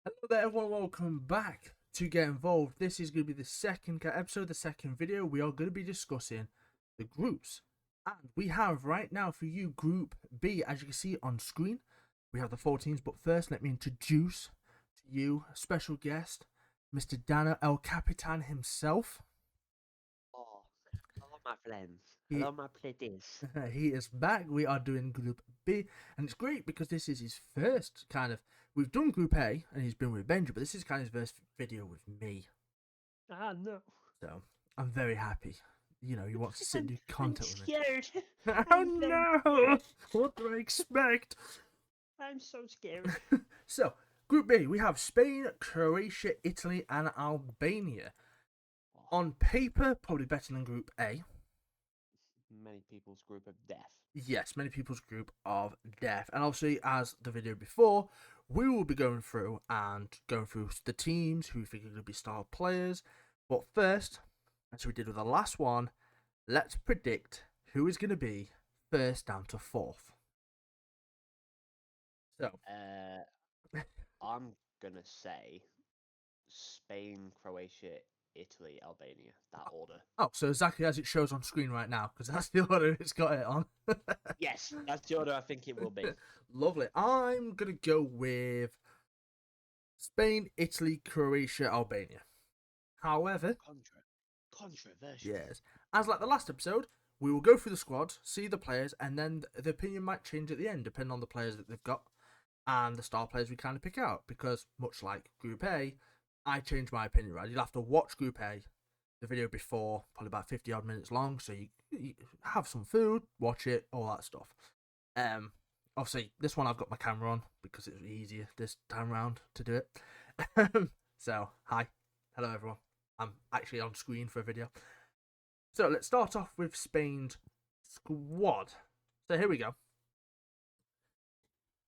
Hello there, everyone. Welcome back to Get Involved. This is going to be the second episode, the second video. We are going to be discussing the groups. And we have right now for you Group B, as you can see on screen. We have the 4 teams, but first let me introduce to you a special guest, Mr. Deano El Capitan himself. Oh, hello, my friends. He, Hello, my pretties. he is back. We are doing Group B, and it's great because this is his first kind of. We've done Group A, and he's been with Benji, but this is kind of his first video with me. Ah, no. So I'm very happy. You know, he wants to sit and do I'm content with me. scared. Oh no! What do I expect? I'm so scared. So, Group B, we have Spain, Croatia, Italy, and Albania. On paper, probably better than Group A. Many people's group of death. Yes, many people's group of death. And obviously, as the video before, we will be going through the teams who we think are going to be star players. But first, as we did with the last one, let's predict who is going to be first down to fourth. So, I'm gonna say Spain, Croatia, Italy, Albania. That order. oh, so exactly as it shows on screen right now, because that's the order it's got it on. Yes, that's the order I think it will be. Lovely. I'm going to go with Spain, Italy, Croatia, Albania. However, Controversial. yes, as like the last episode, we will go through the squad, see the players, and then the opinion might change at the end, depending on the players that they've got and the star players we kind of pick out. Because much like Group A, I changed my opinion, right? You'll have to watch Group A, the video before, probably about 50 odd minutes long, so you have some food, watch it, all that stuff. Obviously, this one I've got my camera on because it was easier this time around to do it. So, hi. Hello, everyone. I'm actually on screen for a video. So, let's start off with Spain's squad. So, here we go.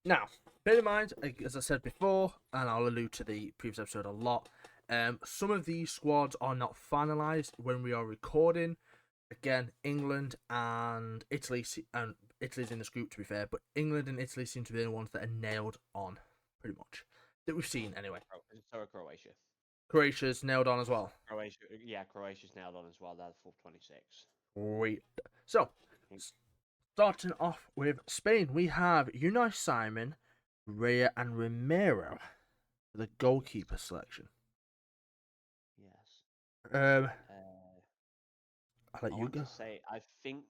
Now, bear in mind, as I said before, and I'll allude to the previous episode a lot, some of these squads are not finalised when we are recording. Again, England and Italy, and Italy's in this group to be fair, but England and Italy seem to be the ones that are nailed on, pretty much. That we've seen anyway. So are Croatia. Croatia's nailed on as well. Croatia's nailed on as well. They're full 26. Great. So, starting off with Spain, we have Unai Simon, Raya, and Romero for the goalkeeper selection. Yes. I'll let I you want go. to say, I think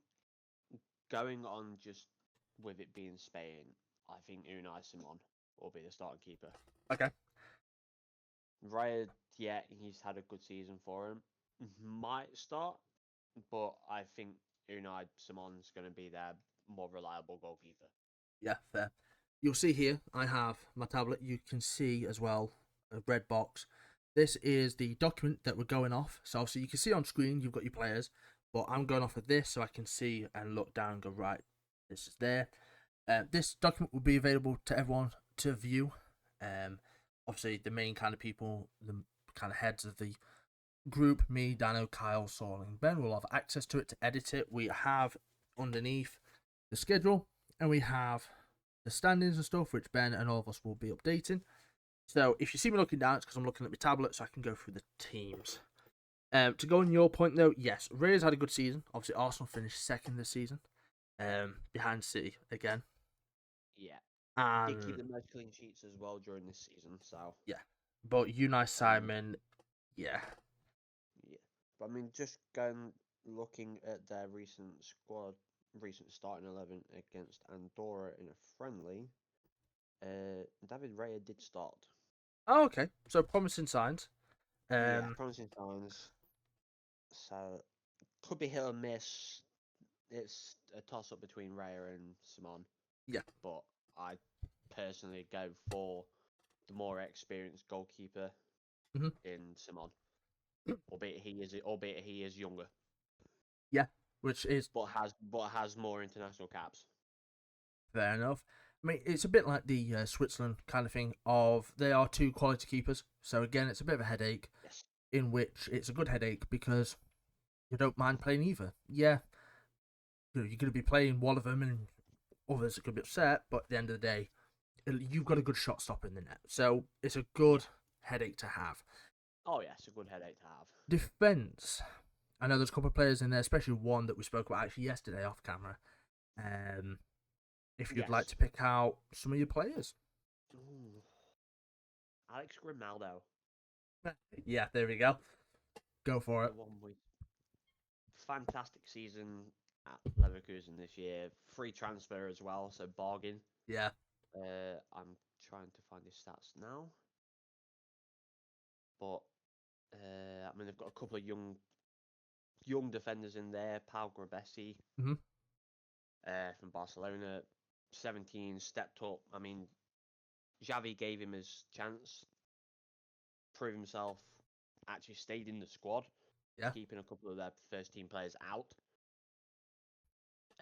going on just with it being Spain, I think Unai Simon will be the starting keeper. Okay. Raya, yeah, he's had a good season for him. Might start, but I think Unai Simon's going to be their more reliable goalkeeper. Yeah, fair. You'll see here, I have my tablet. You can see as well a red box. This is the document that we're going off. So obviously you can see on screen you've got your players, but I'm going off of this so I can see and look down and go, right, this is there. This document will be available to everyone to view. Obviously the main kind of people, the kind of heads of the group, me, Dano, Kyle, Saul, and Ben will have access to it to edit it. We have underneath the schedule, and we have the standings and stuff, which Ben and all of us will be updating. So if you see me looking down, it's because I'm looking at my tablet, so I can go through the teams. To go on your point though, yes, Ray's had a good season. Obviously, Arsenal finished second this season, behind City again. Yeah. And Did keep the most clean sheets as well during this season, so yeah, but Unai Simon, yeah. Yeah. But I mean, just looking at their recent starting 11 against Andorra in a friendly, David Raya did start. Oh, okay. So promising signs. Yeah, promising signs. So could be hit or miss. It's a toss up between Raya and Simon. Yeah. But I personally go for the more experienced goalkeeper in Simon. Albeit he is younger. Yeah, which is but has more international caps. fair enough. I mean, it's a bit like the Switzerland kind of thing of they are two quality keepers. So again, it's a bit of a headache. Yes. In which it's a good headache because you don't mind playing either. Yeah, you're going to be playing one of them and others are going to be upset, but at the end of the day, you've got a good shot stopper in the net. So it's a good Yeah. headache to have. Oh yeah, it's a good headache to have. Defense. I know there's a couple of players in there, especially one that we spoke about actually yesterday off camera. Um, if you'd like Yes. to pick out some of your players. Ooh. Alex Grimaldo, Yeah, there we go. Go for the it. one with fantastic season at Leverkusen this year. Free transfer as well, so bargain. Yeah. I'm trying to find his stats now, but I mean they've got a couple of young defenders in there. Pau Grabessi Mm-hmm. from Barcelona, 17, stepped up. I mean, Xavi gave him his chance, proved himself, actually stayed in the squad, Yeah. keeping a couple of their first team players out.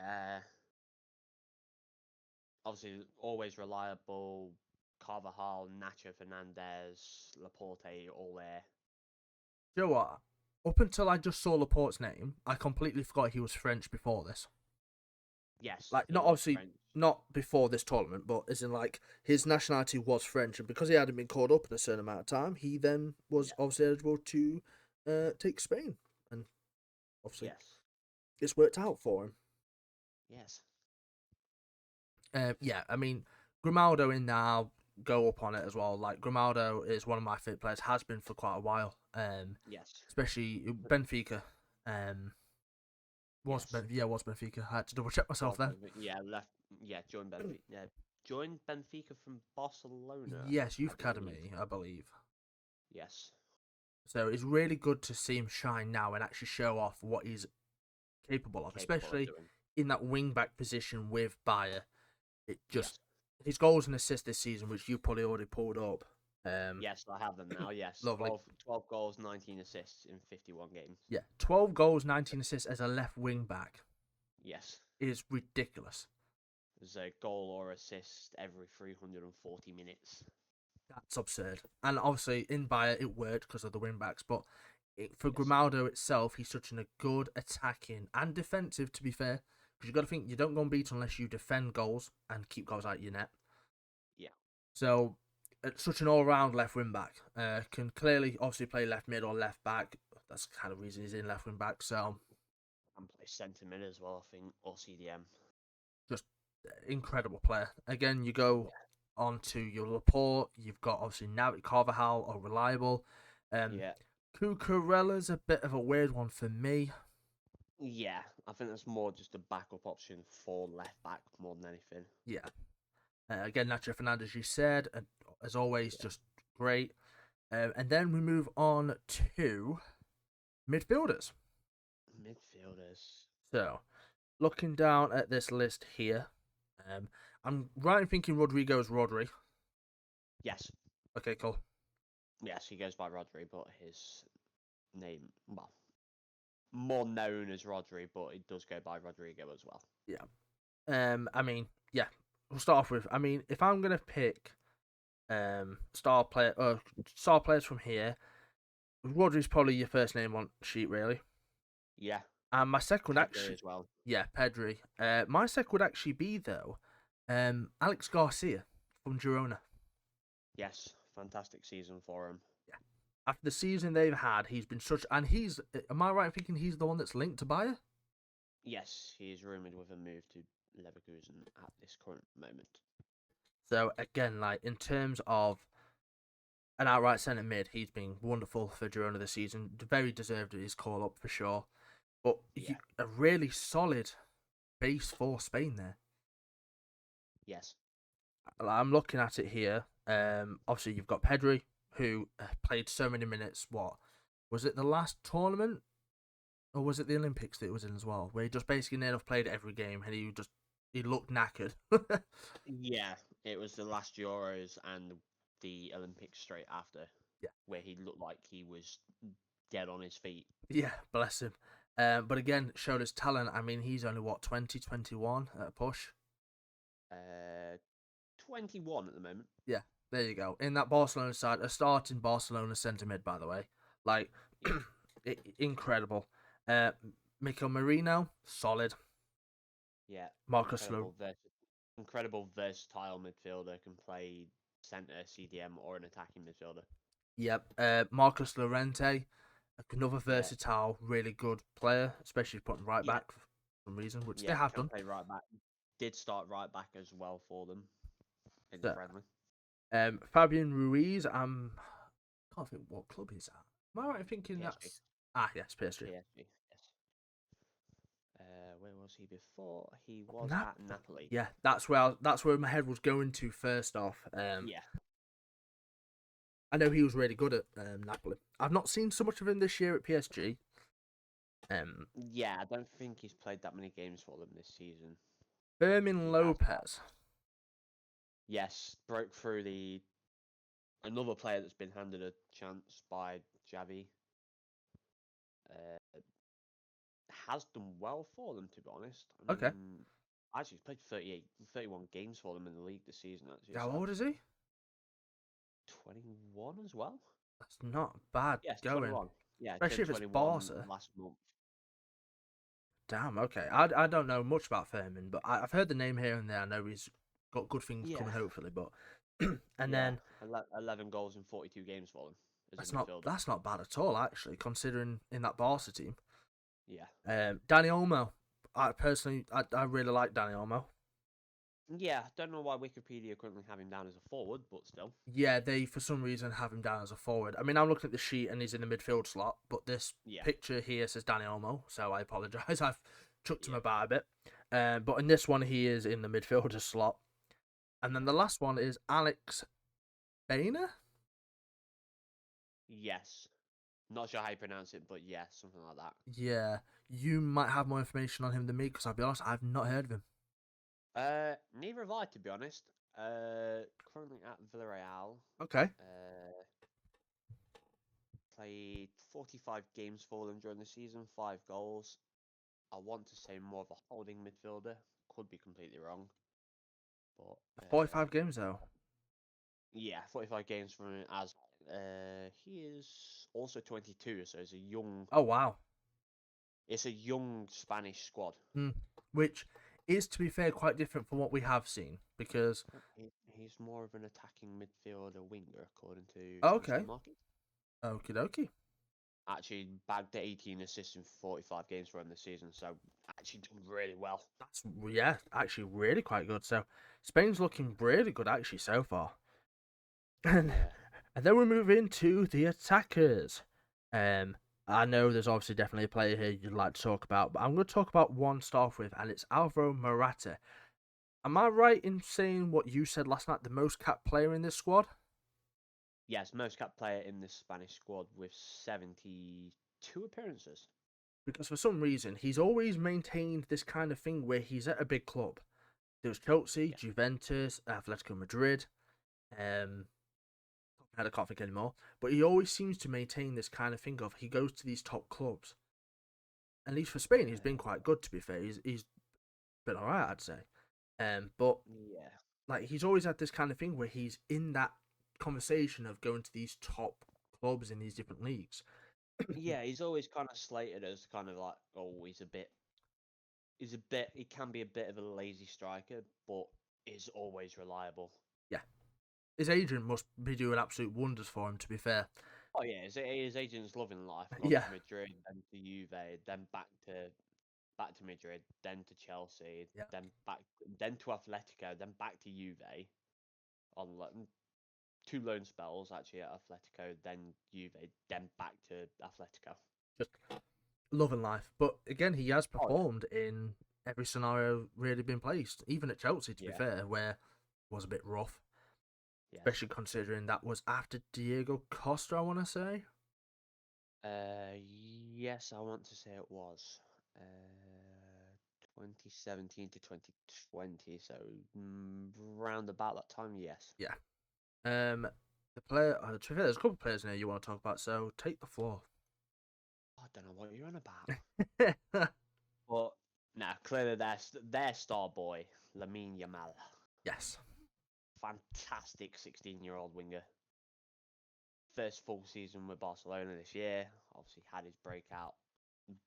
Uh, Obviously, always reliable. Carvajal, Nacho Fernandez, Laporte, all there. You know what? Up until I just saw Laporte's name, I completely forgot he was French before this. Yes, Like, he not was obviously French. not before this tournament, but as in like his nationality was French, and because he hadn't been called up in a certain amount of time, he then was Yeah. obviously eligible to take Spain, and obviously Yes. it's worked out for him. Yes. Yeah, I mean Grimaldo in now go up on it as well. Like Grimaldo is one of my favorite players, has been for quite a while. Yes. Especially Benfica. Um, Yes. was Benfica. I had to double check myself Was there. Benfica. Yeah, left. Yeah, joined Benfica. Yeah, joined Benfica from Barcelona, Yes, I youth believe. academy, I believe. Yes. So it's really good to see him shine now and actually show off what he's capable of, Capable of especially doing. in that wing back position with Bayer. It just Yes. his goals and assists this season, which you probably already pulled up. Yes, I have them now. Yes. Lovely. 12 goals, 19 assists in 51 games. Yeah, 12 goals, 19 assists as a left wing back Yes. is ridiculous. There's a goal or assist every 340 minutes. That's absurd. And obviously in Bayer it worked because of the wing backs, but for Yes. Grimaldo itself, he's such a good attacking and defensive. To be fair, because you got to think you don't go and beat unless you defend goals and keep goals out of your net. Yeah. So, such an all-round left wing back. Can clearly, obviously, play left mid or left back. That's the kind of reason he's in left wing back. So, And play centre mid as well, I think, or CDM. just incredible player. Again, you go Yeah. on to your Laporte. You've got obviously Navi Carvajal or reliable. Yeah. Cucurella's a bit of a weird one for me. Yeah. I think that's more just a backup option for left back more than anything. Yeah. Again, Nacho Fernandez, you said, as always, Yeah. just great. And then we move on to midfielders. Midfielders. So, looking down at this list here, I'm right in thinking Rodrigo's Rodri. Yes. Okay, cool. Yes, he goes by Rodri, but his name, well, more known as Rodri, but it does go by Rodrigo as well. Yeah. I mean, yeah. We'll start off with. I mean, if I'm gonna pick star players from here, Rodri's probably your first name on sheet, really. Yeah. And my second would Pedri actually, as well. yeah, Pedri. My second would actually be though, Alex Garcia from Girona. Yes. Fantastic season for him. Yeah. After the season they've had, he's been such, and he's. Am I right in thinking he's the one that's linked to Bayer? Yes, he is rumoured with a move to Leverkusen at this current moment. So again, like in terms of an outright centre mid, he's been wonderful for Girona this season. Very deserved his call up for sure. But Yeah. a really solid base for Spain there. Yes. I'm looking at it here. Obviously you've got Pedri, who played so many minutes. What was it? The last tournament, or was it the Olympics that it was in as well? Where he just basically near enough played every game, and he looked knackered. Yeah, it was the last Euros and the Olympics straight after, Yeah, where he looked like he was dead on his feet. yeah, bless him. But again, showed his talent. I mean, he's only what 2021 at a push. Uh, 21 at the moment. Yeah, there you go. In that Barcelona side, a starting Barcelona centre mid, by the way, like Yeah, incredible. Uh, Mikel Merino, solid. yeah, Marcus Lo, incredible incredible versatile midfielder, can play centre, CDM, or an attacking midfielder. Yep. Marcus Llorente, another Yeah, versatile, really good player, especially putting right yeah, back for some reason, which they yeah. have Can done. play right back. Did start right back as well for them in the So, friendly. Fabian Ruiz, can't think what club he's at. Am I right in thinking PSG. that's yes, PSG. PSG. Yes. Where was he before? He was Napoli. at Napoli. Yeah, that's where my head was going to first off. Yeah. I know he was really good at Napoli. I've not seen so much of him this year at PSG. Um, Yeah, I don't think he's played that many games for them this season. Fermin He has. Lopez. Yes, broke through the another player that's been handed a chance by Javi. Uh, has done well for them, to be honest. I Okay, mean, actually, he's played 31 games for them in the league this season, actually, how so old is he? 21 as well? That's not bad Yes, going, 21. Yeah, especially turned if it's 21 Barca. last month. Damn. Okay, I don't know much about Fermin, but I've heard the name here and there. I know he's got good things Yeah, coming, hopefully. But and yeah. then 11 goals in 42 games for them as a that's not midfielder. that's not bad at all, actually, considering in that Barca team. Yeah. Danny Olmo. I personally, I really like Danny Olmo. Yeah, don't know why Wikipedia currently have him down as a forward, but still. Yeah, they for some reason have him down as a forward. I mean, I'm looking at the sheet and he's in the midfield slot, but this Yeah, picture here says Danny Olmo, so I apologise. I've chucked him yeah. about a bit. But in this one, he is in the midfielder slot. And then the last one is Alex Bainer. Yes. Not sure how you pronounce it, but yes, something like that. Yeah, you might have more information on him than me because I'll be honest, I've not heard of him. Neither have I, to be honest. Currently at Villarreal. Okay, Uh, Played 45 games for them during the season, 5 goals. I want to say more of a holding midfielder. Could be completely wrong, but 45 games though. yeah, 45 games for him as he is also 22, so Oh wow. it's a young Spanish squad. Hmm. Which is, to be fair, quite different from what we have seen because. He's more of an attacking midfielder winger, according to Oh, okay. transfer market. Okie dokie. Actually, bagged 18 assists in 45 games for him this season, so actually done really well. That's yeah, actually really quite good. So Spain's looking really good actually so far. And Yeah. and then we move into the attackers. Um, I know there's obviously definitely a player here you'd like to talk about, but I'm going to talk about one to start off with, and it's Alvaro Morata. Am I right in saying what you said last night? The most capped player in this squad? Yes, most capped player in this Spanish squad with 72 appearances. Because for some reason he's always maintained this kind of thing where he's at a big club. There was Chelsea, Yeah. Juventus, Atletico Madrid. Um, I can't think anymore. But he always seems to maintain this kind of thing of he goes to these top clubs. At least for Spain, he's been Uh, quite good. To be fair, he's been alright, I'd say. But yeah. like he's always had this kind of thing where he's in that conversation of going to these top clubs in these different leagues. Yeah, he's always kind of slated as kind of like, oh, he can be a bit of a lazy striker, but is always reliable. Yeah, his agent must be doing absolute wonders for him. To be fair, Oh yeah, his agent's loving life. Gone yeah, to Madrid, then to Juve, then back to Madrid, then to Chelsea, yeah, then to Atletico, then back to Juve on two loan spells actually at Atletico, then Juve, then back to Atletico. just loving life. But again, he has Oh yeah, performed in every scenario really been placed, even at Chelsea. To be yeah, fair, where it was a bit rough. yes. Especially considering that was after Diego Costa, I want to say. Yes, I want to say it was 2017 to 2020, so round about that time. Yes. Yeah. The player, to be fair, there's a couple of players in here you want to talk about, so take the floor. I don't know what you're on about, but no, clearly their star boy, Lamine Yamal, Yes. fantastic 16-year-old winger. First full season with Barcelona this year. Obviously had his breakout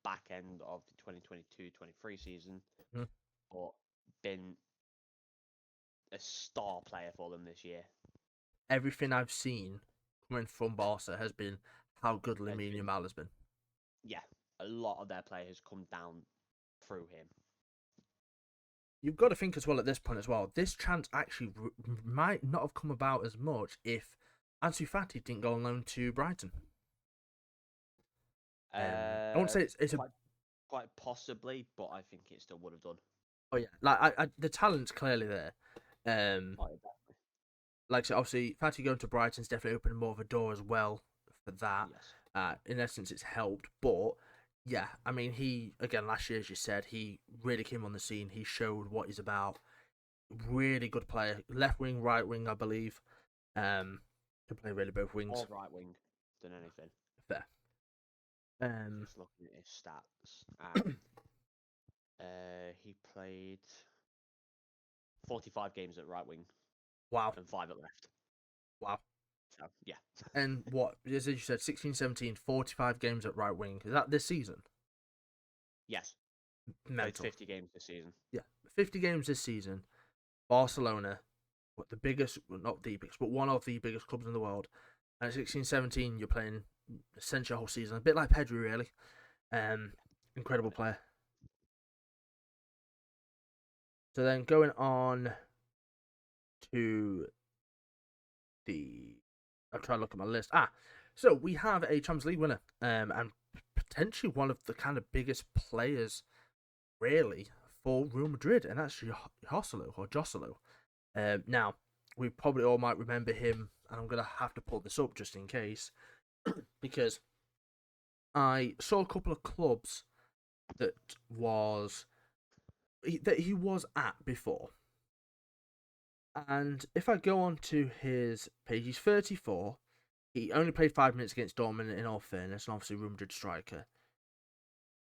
back end of the 2022-23 season, Mm. but been a star player for them this year. Everything I've seen coming from Barca has been how good Lamine Yamal has been. Yeah, a lot of their play has come down through him. You've got to think as well at this point as well. This chance actually might not have come about as much if Ansu Fati didn't go on loan to Brighton. I won't say it's quite possibly, but I think it still would have done. Oh yeah, like the talent's clearly there. Like so, obviously, Fati going to Brighton's definitely opened more of a door as well for that. Yes. In essence, it's helped, but yeah, I mean, he again last year, as you said, he really came on the scene. He showed what he's about. Really good player, left wing, right wing, I believe. Can play really both wings. More right wing than anything. Fair. Just looking at his stats, and he played 45 games at right wing. Wow. And 5 at left. Wow. So, yeah. And what, as you said, 16-17, 45 games at right wing. Is that this season? Yes. Mental. Played 50 games this season. Yeah, 50 games this season. Barcelona, the biggest, well, not the biggest, but one of the biggest clubs in the world. And at 16-17, you're playing essentially a whole season. A bit like Pedri, really. Incredible player. So then going on to I'll try to look at my list. So we have a Champions League winner, and potentially one of the kind of biggest players, really, for Real Madrid, and that's Joselu. Now, we probably all might remember him, and I'm going to have to pull this up just in case, because I saw a couple of clubs that he was at before. And if I go on to his page, he's 34. He only played 5 minutes against Dortmund, in all fairness, and obviously Real Madrid striker.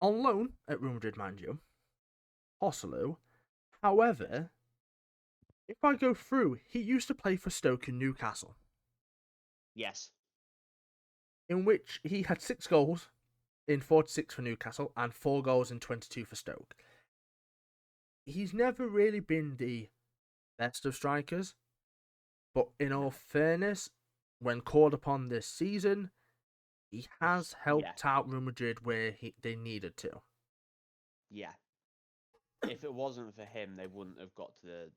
On loan at Real Madrid, mind you, Joselu. However, if I go through, he used to play for Stoke and Newcastle. Yes. In which he had 6 goals in 46 for Newcastle and 4 goals in 22 for Stoke. He's never really been the best of strikers, but in all fairness, when called upon this season, he has helped out Real Madrid where they needed to. Yeah. If it wasn't for him, they wouldn't have got to the...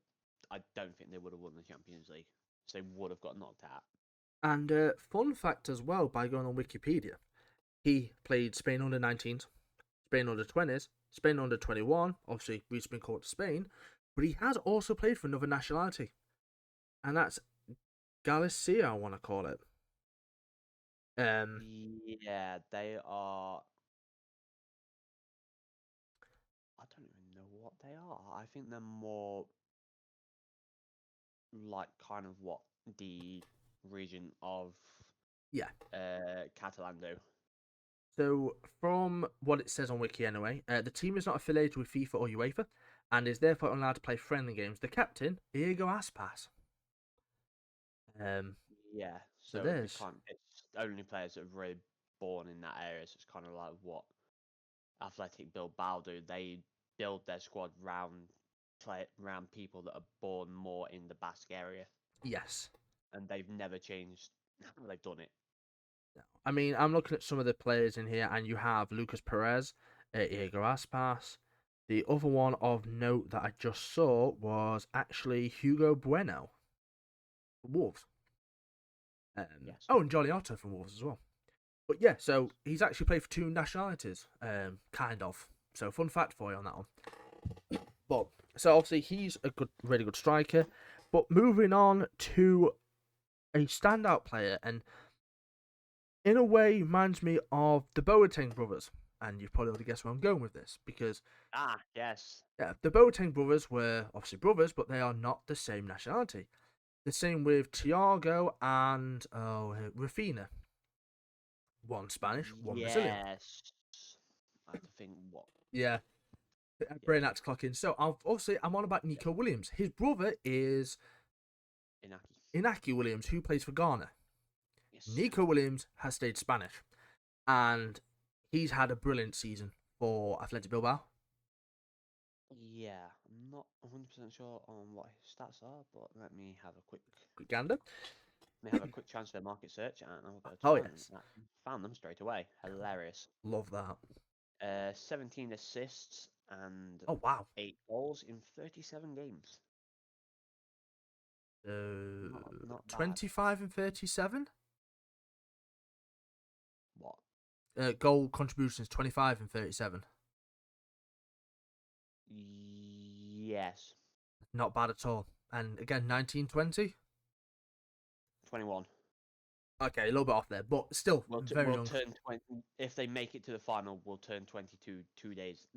I don't think they would have won the Champions League. So they would have got knocked out. And fun fact as well, by going on Wikipedia, he played Spain under-19s, Spain under-20s, Spain under-21, obviously recently been called to Spain, but he has also played for another nationality, and that's Galicia, I want to call it. Yeah, they are... I don't even know what they are. I think they're more like kind of what the region of Catalan do. So, from what it says on Wiki anyway, the team is not affiliated with FIFA or UEFA, and is therefore allowed to play friendly games. The captain, Diego Aspas. Yeah, so it's only players that are really born in that area, so it's kind of like what Athletic Bilbao do. They build their squad round people that are born more in the Basque area. Yes. And they've never changed how they've done it. I mean, I'm looking at some of the players in here, and you have Lucas Perez, Diego Aspas. The other one of note that I just saw was actually Hugo Bueno from Wolves. Yes. Oh, and Johnny Otto from Wolves as well. But yeah, so he's actually played for 2 nationalities, kind of. So fun fact for you on that one. But so obviously he's a really good striker. But moving on to a standout player, and in a way reminds me of the Boateng brothers. And you've probably already guessed where I'm going with this, because yes, yeah, the Boateng brothers were obviously brothers, but they are not the same nationality. The same with Thiago and Rafinha. One Spanish, one Brazilian. Yes. I have to think what. Yeah. Brain had to clock in. So I'm on about Nico Williams. His brother is Inaki Williams, who plays for Ghana. Yes. Nico Williams has stayed Spanish, and he's had a brilliant season for Athletic Bilbao. Yeah, I'm not 100% sure on what his stats are, but Quick gander. let me have a quick transfer market search, and I'll go to Oh, find them. yes. Found them straight away. Hilarious. Love that. 17 assists and Oh, wow. 8 goals in 37 games. Not bad. 25 and 37? What? Goal contributions 25 and 37. Yes. Not bad at all. And again, 1920. 21. Okay, a little bit off there, but still very We'll young. turn 20 if they make it to the final. We'll turn 22 2 days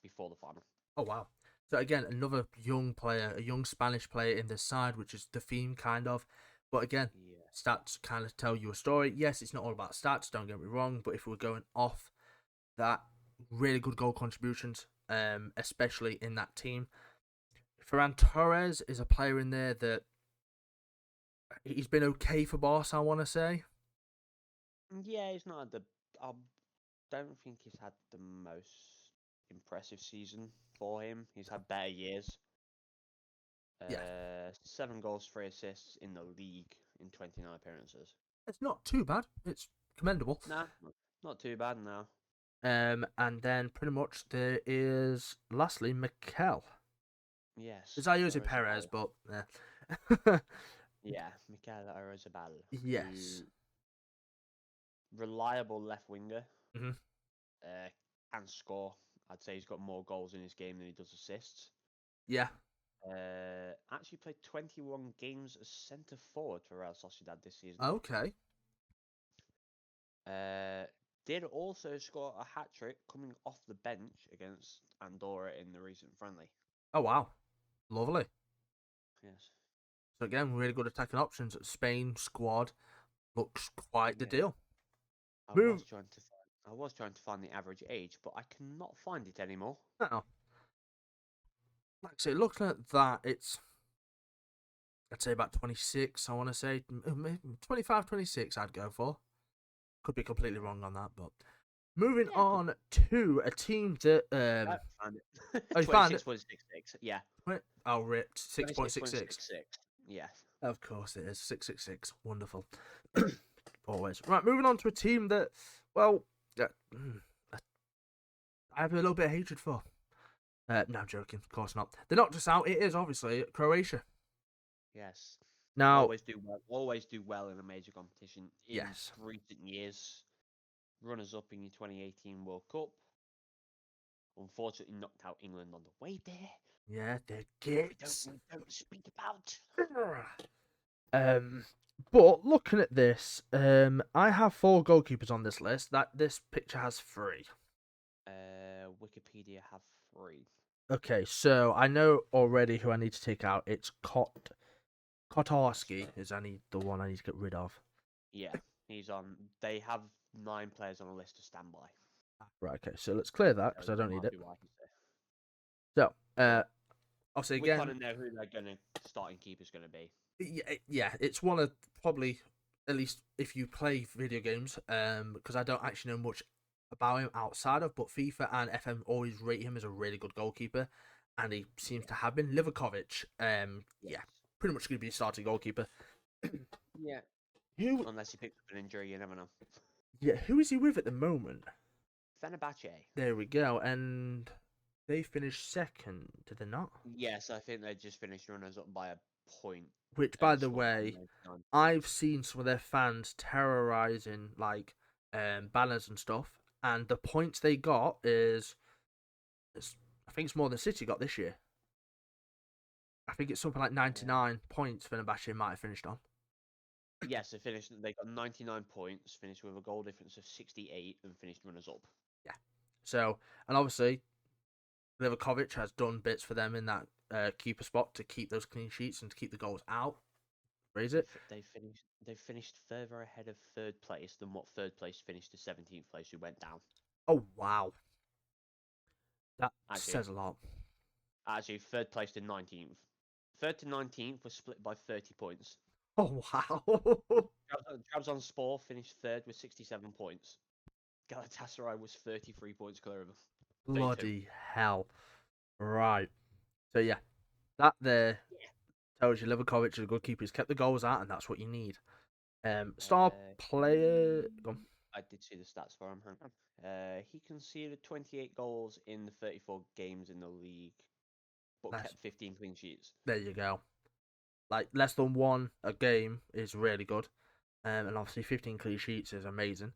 before the final. Oh, wow. So again, another young player, a young Spanish player in this side, which is the theme kind of. But again, Yeah. stats kind of tell you a story. Yes, it's not all about stats, don't get me wrong, but if we're going off that, really good goal contributions, especially in that team. Ferran Torres is a player in there that he's been okay for Barca, I want to say. Yeah, he's not had the. I don't think he's had the most impressive season for him. He's had better years. Yeah, 7 goals, 3 assists in the league in 29 appearances. it's not too bad. It's commendable. Nah, not too bad now. And then pretty much there is lastly Mikel. Yes, There's Ayoze Perez, Oyarzabal. but Yeah, Mikel Oyarzabal, yes. who reliable left winger, Hmm. can score. I'd say he's got more goals in his game than he does assists. Yeah. Actually played 21 games as centre forward for Real Sociedad this season. Okay. Did also score a hat trick coming off the bench against Andorra in the recent friendly. Oh wow, lovely. Yes. So again, really good attacking options. Spain squad looks quite the Yeah. deal. I Move. was trying to find. I was trying to find the average age, but I cannot find it anymore. Now, like I say, looking at that, it's I'd say about 26. I want to say 25, 26. I'd go for. Could be completely Yeah. wrong on that, but moving Yeah. on to a team that Found it. oh, you found it. 26.66. Yeah. Oh, ripped 6.66. 26.66. Yeah. Of course it is 666. Wonderful. Always right. Moving on to a team that, well, I have a little bit of hatred for. No, I'm joking. Of course not. They knocked us out. It is obviously Croatia. Yes. Now, Always do well. Always do well in a major competition. In yes, recent years, runners up in your 2018 World Cup. Unfortunately, knocked out England on the way there. yeah, they're We kids. don't speak about. Um, but looking at this, I have 4 goalkeepers on this list. That this picture has 3. Wikipedia have 3. Okay, so I know already who I need to take out. It's That's Kotarski fair. is the one I need to get rid of. Yeah, he's on. They have 9 players on a list to stand by. Right, okay, so let's clear that So because I don't that need might it. be why he's there. So, But obviously we kind again, of know who they're gonna starting keeper's gonna be. yeah, it's one of probably at least if you play video games, because I don't actually know much about him outside of, but FIFA and FM always rate him as a really good goalkeeper, and he seems Yeah. to have been. Livakovic, Yes. yeah, pretty much going to be a starting goalkeeper. Yeah. Who, Unless he picks up an injury, you never know. yeah, who is he with at the moment? Fenerbahce. There we go, and they finished second, did they not? Yes, I think they just finished runners up by a point Which, by and the scored way, 99 I've points. seen some of their fans terrorizing like banners and stuff, and the points they got I think it's more than City got this year. I think it's something like Uh, 99 points Fenerbahce might have finished on. yes, they finished. They got 99 points, finished with a goal difference of 68, and finished runners up. Yeah. So, and obviously, Livakovic has done bits for them in that keeper spot to keep those clean sheets and to keep the goals out. Raise it. They finished further ahead of third place than what third place finished to 17th place, who went down. Oh, wow. That Actually, says a lot. third place to 19th. Third to 19th was split by 30 points. Oh, wow. Trabzonspor finished third with 67 points. Galatasaray was 33 points clear of them. 32. Bloody hell. Right. So yeah, that there tells you Livakovic is a good keeper. He's kept the goals out, and that's what you need. Star player. Go on. I did see the stats for him. Hang on. He conceded 28 goals in the 34 games in the league, but Nice. kept 15 clean sheets. There you go. Like less than one a game is really good, and obviously 15 clean sheets is amazing.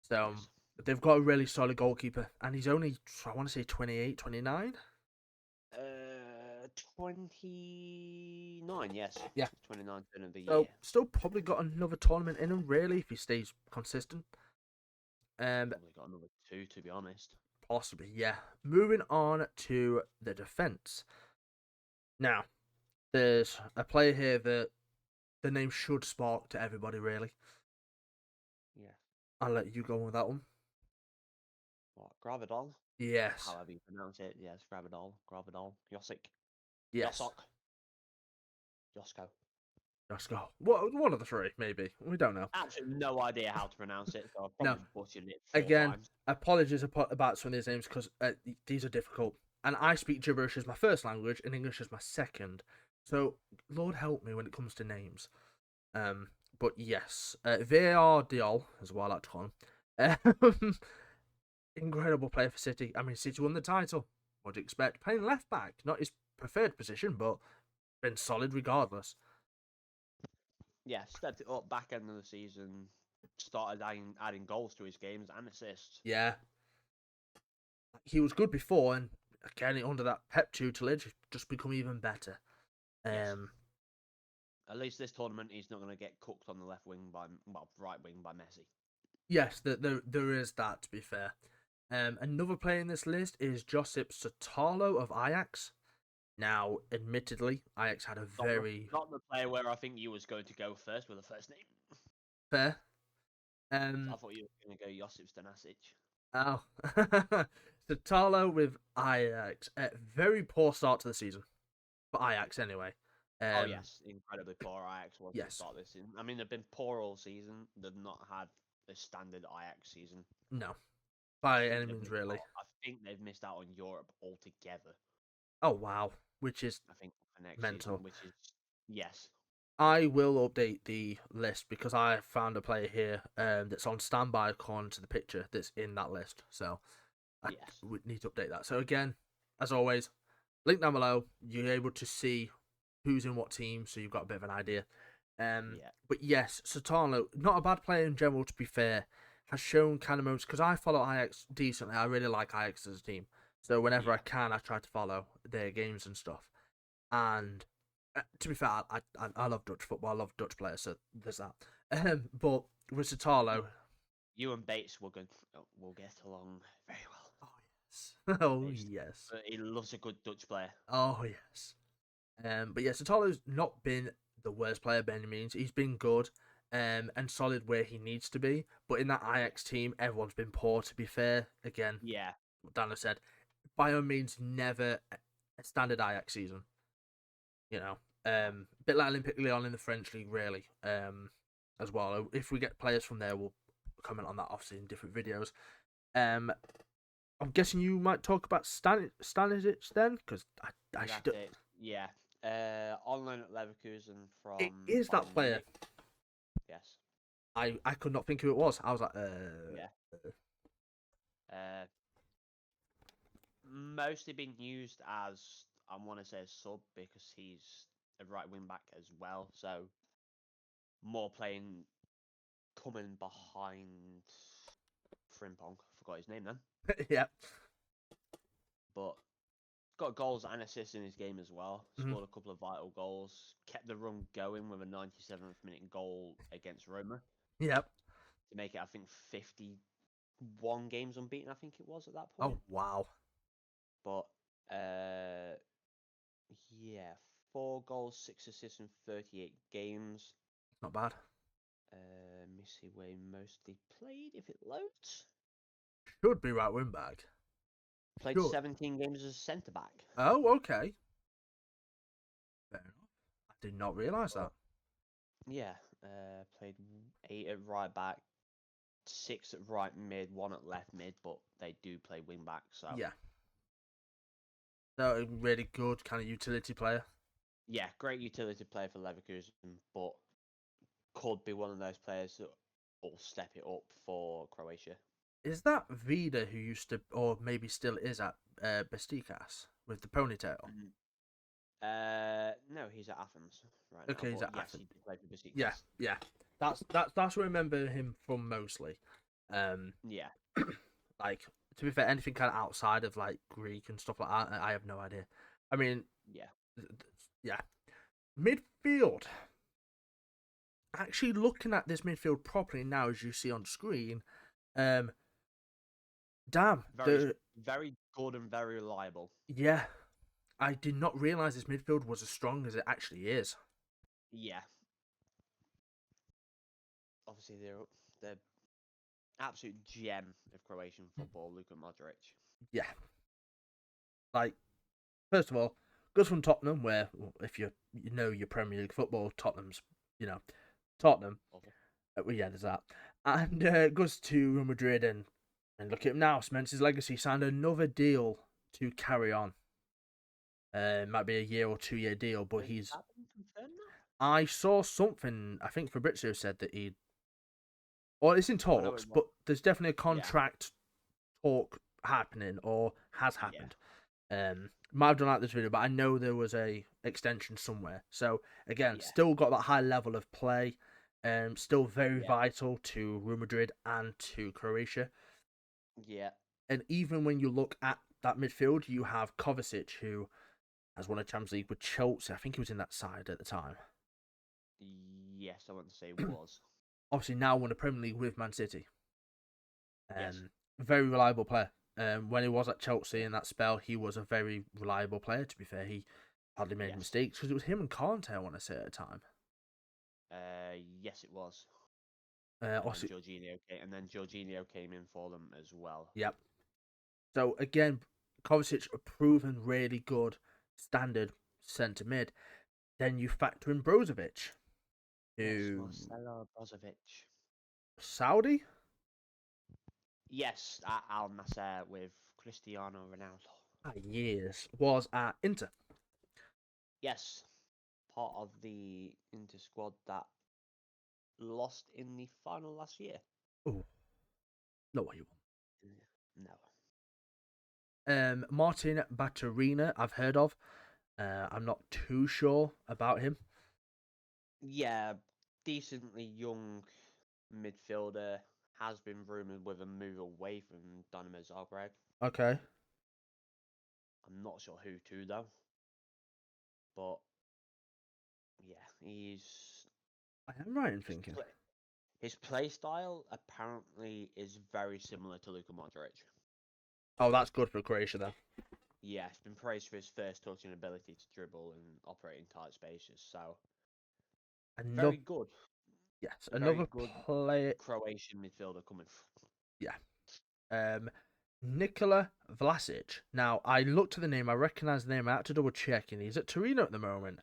So Yes. they've got a really solid goalkeeper, and he's only I want to say 28, 29. 29, yes. Yeah. 29th of the So year. still probably got another tournament in him really if he stays consistent. Probably got another two, to be honest. Possibly, yeah. Moving on to the defense. Now, there's a player here that the name should spark to everybody really. Yeah. I'll let you go on with that one. What? Gravidol? Yes. However you pronounce it. Yes, Gravidol. Gravidol. Yosik. Yes. Yosok. Yosko. Let's go. What? One of the three, maybe. We don't know. Absolutely no idea how to pronounce it, so I've No. probably butchered it 4 Again, times. apologies about some of these names because these are difficult. And I speak gibberish as my first language and English as my second. So, Lord help me when it comes to names. But yes, VAR Diol, as well I like to call him. Incredible player for City. I mean, City won the title. What do you expect? Playing left back, not his preferred position, but been solid regardless. Yeah, stepped it up back end of the season. Started adding goals to his games and assists. Yeah, he was good before, and again under that Pep tutelage, just become even better. Yes. At least this tournament, he's not going to get cooked on the left wing right wing by Messi. Yes, there is that. To be fair, another player in this list is Josip Sotalo of Ajax. Now, admittedly, Ajax had a very Not the player where I think you was going to go first with the first name. fair. I thought you were going to go Josip Stanasic. Oh, Sotalo with Ajax. Very poor start to the season for Ajax, anyway. Oh yes, incredibly poor Ajax was to Yes. start this season. I mean, they've been poor all season. They've not had a standard Ajax season. No, by any means, really. I think they've missed out on Europe altogether. Oh wow, which is I think for next mental. season, which is yes, I will update the list because I found a player here that's on standby according to the picture that's in that list. So I yes, would need to update that. So again, as always, link down below. You're able to see who's in what team, so you've got a bit of an idea. yeah, But yes, Sotano, not a bad player in general. To be fair, has shown kind of moments because I follow Ajax decently. I really like Ajax as a team, so whenever I yeah. can, I try to follow their games and stuff. And to be fair, I love Dutch football. I love Dutch players, so there's that. But with Sotalo, You and Bates will get along very well. oh yes, oh Bates, yes, he loves a good Dutch player. oh yes. But yeah, Sotalo's not been the worst player by any means. He's been good, and solid where he needs to be. But in that Ajax team, everyone's been poor. To be fair, again, Yeah, what Dano said, by all means, never a standard Ajax season. You know, bit like Olympique Lyon in the French league, really. As well. If we get players from there, we'll comment on that obviously in different videos. Um, I'm guessing you might talk about Stanisic then, because I that's should. it. Yeah, on loan at Leverkusen It from is that Bayern player. Munich. Yes. I could not think who it was. I was like, Yeah. Uh, Mostly been used as I want to say a sub because he's a right wing back as well. So more playing coming behind Frimpong. Forgot his name then, yeah. but got goals and assists in his game as well. Mhm. Scored a couple of vital goals. Kept the run going with a 97th minute goal against Roma Yep. to make it I think 51 games unbeaten. I think it was at that Oh point. wow. But yeah, 4 goals, 6 assists in 38 games. Not bad. Let me see where he mostly played if it loads. Should be right wing back. Played Should. 17 games as a centre back. Oh, okay. Fair enough. I did not realise But that. yeah, played 8 at right back, 6 at right mid, 1 at left mid, but they do play wing back, so Yeah. So a really good kind of utility player. Yeah, great utility player for Leverkusen, but could be one of those players that will step it up for Croatia. Is that Vida who used to, or maybe still is at Bestikas with the ponytail? Mm. No, he's at Athens right now, Okay, he's but at yes, he Athens. did play for Yeah, Besiktas. yeah. That's where I remember him from mostly. Um, Yeah, like to be fair, anything kind of outside of like Greek and stuff like that, I have no idea. I mean, yeah. yeah, midfield. Actually, looking at this midfield properly now, as you see on screen, um, damn, Very, the very good and very reliable. yeah, I did not realize this midfield was as strong as it actually is. Yeah, obviously they're absolute gem of Croatian football, Luka Modric. Yeah, like first of all, goes from Tottenham, where if you know your Premier League football, Tottenham's you know Tottenham. Awful. Well, yeah, there's that, and goes to Real Madrid, and look at him now, cements his legacy, signed another deal to carry on. Might be a year or 2 year deal, but Has he's. that been confirmed now? I saw something. I think Fabrizio said that he. Well, it's in I know talks, it was. but there's definitely a Yeah, contract talk happening or has yeah, happened. Might have done out this video, but I know there was a extension somewhere. So again, yeah, still got that high level of play. Still very yeah, vital to Real Madrid and to Croatia. yeah. And even when you look at that midfield, you have Kovacic, who has won a Champions League with Chelsea. I think he was in that side at the time. Yes, I want to say was. Obviously, now won a Premier League with Man City. Yes, Very reliable player. When he was at Chelsea in that spell, he was a very reliable player. To be fair, he hardly made yes. mistakes because it was him and Conte, I want to say, at the time. Yes, it was. Also, And then Jorginho came in for them as well. yep. So again, Kovacic a proven really good standard centre mid. Then you factor in Brozovic, Yes, who Marcelo Brozovic. Saudi. Yes, at Al Nasser with Cristiano Ronaldo. Years was at Inter. Yes, part of the Inter squad that lost in the final last year. Oh, not what you No. want. Martin Baturina, I've heard of. I'm not too sure about him. Yeah, decently young midfielder has been rumoured with a move away from Dynamo Zagreb. Okay. I'm not sure who to though, but yeah, I am right in his thinking. play, his play style apparently is very similar to Luka Modric. Oh, that's good for Croatia then. Yeah, he's been praised for his first touch and ability to dribble and operate in tight spaces. So Another very good, yes, very another good player. Croatian midfielder coming. Yeah. Um, Nikola Vlasic. Now I looked at the name. I recognise the name. I had to double check, and he's at Torino at the moment.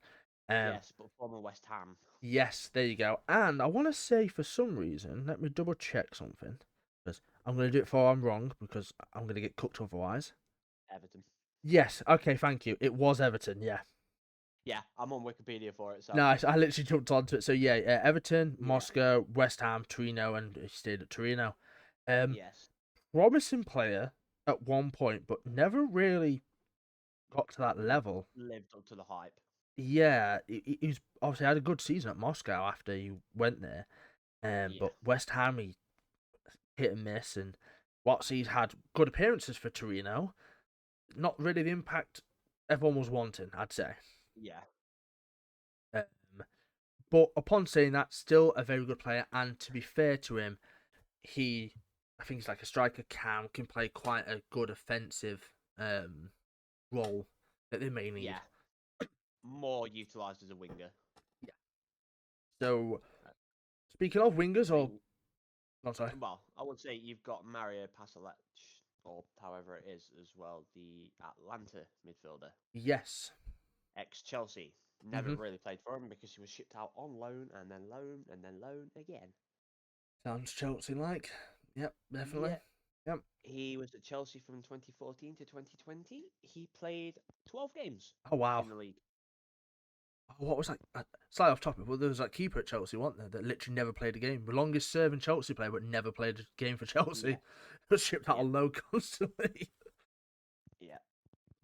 Um, Yes, but former West Ham, yes, there you go. And I want to say for some reason, let me double check something because I'm going to do it before I'm wrong because I'm going to get cooked otherwise. Everton. Yes. Okay. Thank you. It was Everton. Yeah. Yeah, I'm on Wikipedia for it. So Nice. I literally jumped onto it. So yeah, Everton, yeah, Moscow, West Ham, Torino, and he stayed at Torino. Um, yes, Promising player at one point, but never really got to that level. lived up to the hype. Yeah, he's obviously had a good season at Moscow after he went there. Yeah, But West Ham, he hit and miss, and whilst he's had good appearances for Torino, not really the impact everyone was wanting, I'd say. yeah, Um, but upon saying that, still a very good player, and to be fair to him, he, I think he's like a striker can play quite a good offensive role that they may need. yeah. More utilised as a winger. Yeah. So Uh, speaking of I wingers, or mean, I'm sorry, well, I would say you've got Mario Pasalic, or however it is, as well, the Atlanta midfielder, yes. ex Chelsea. Never Mm-hmm. really played for him because he was shipped out on loan and then loan again. Sounds Chelsea like. Yep, Yeah, definitely. Yep. He was at Chelsea from 2014 to 2020. He played 12 games Oh wow. in the league. What was like? Slightly off topic, but there was that keeper at Chelsea, wasn't there, that literally never played a game. The longest serving Chelsea player, but never played a game for Chelsea. Yeah, Was shipped out yeah, on loan constantly. yeah,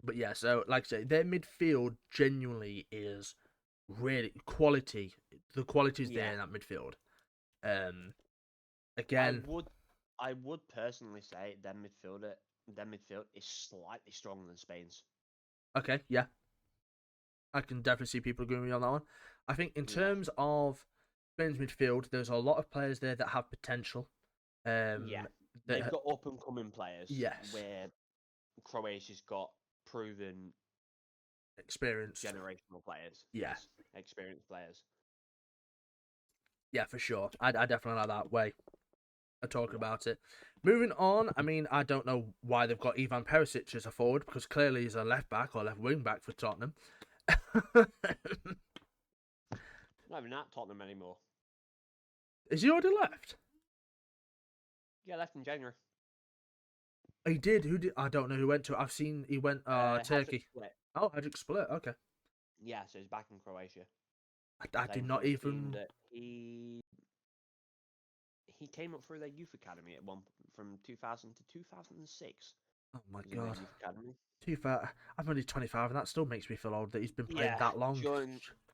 But yeah, so like I say, their midfield genuinely is really quality. The quality is there yeah. in that midfield. Um, I again, would, I would personally say their midfield is slightly stronger than Spain's. okay, yeah, I can definitely see people agreeing with me on that one. I think in Yeah, terms of Spain's midfield, there's a lot of players there that have potential. yeah. Um, They've that got up and coming players yes, where Croatia's got proven experienced. generational players. Yeah, Yes, experienced players. yeah, for sure. I definitely like that way of talking Yeah. about it. Moving on, I mean, I don't know why they've got Ivan Perisic as a forward because clearly he's a left back or left wing back for Tottenham. Not even at Tottenham anymore. Is he already left? Yeah, left in January. He did. Who did? I don't know who went to. I've seen he went Hat-trick Turkey. split. Oh, Hedrick split. Okay, Yeah, so he's back in Croatia, I did playing for not a team even. that he came up through their youth academy at one from 2000 to 2006. Oh my He was in their god. youth academy. Too far. I'm only 25, and that still makes me feel old that he's been playing Yeah, that long.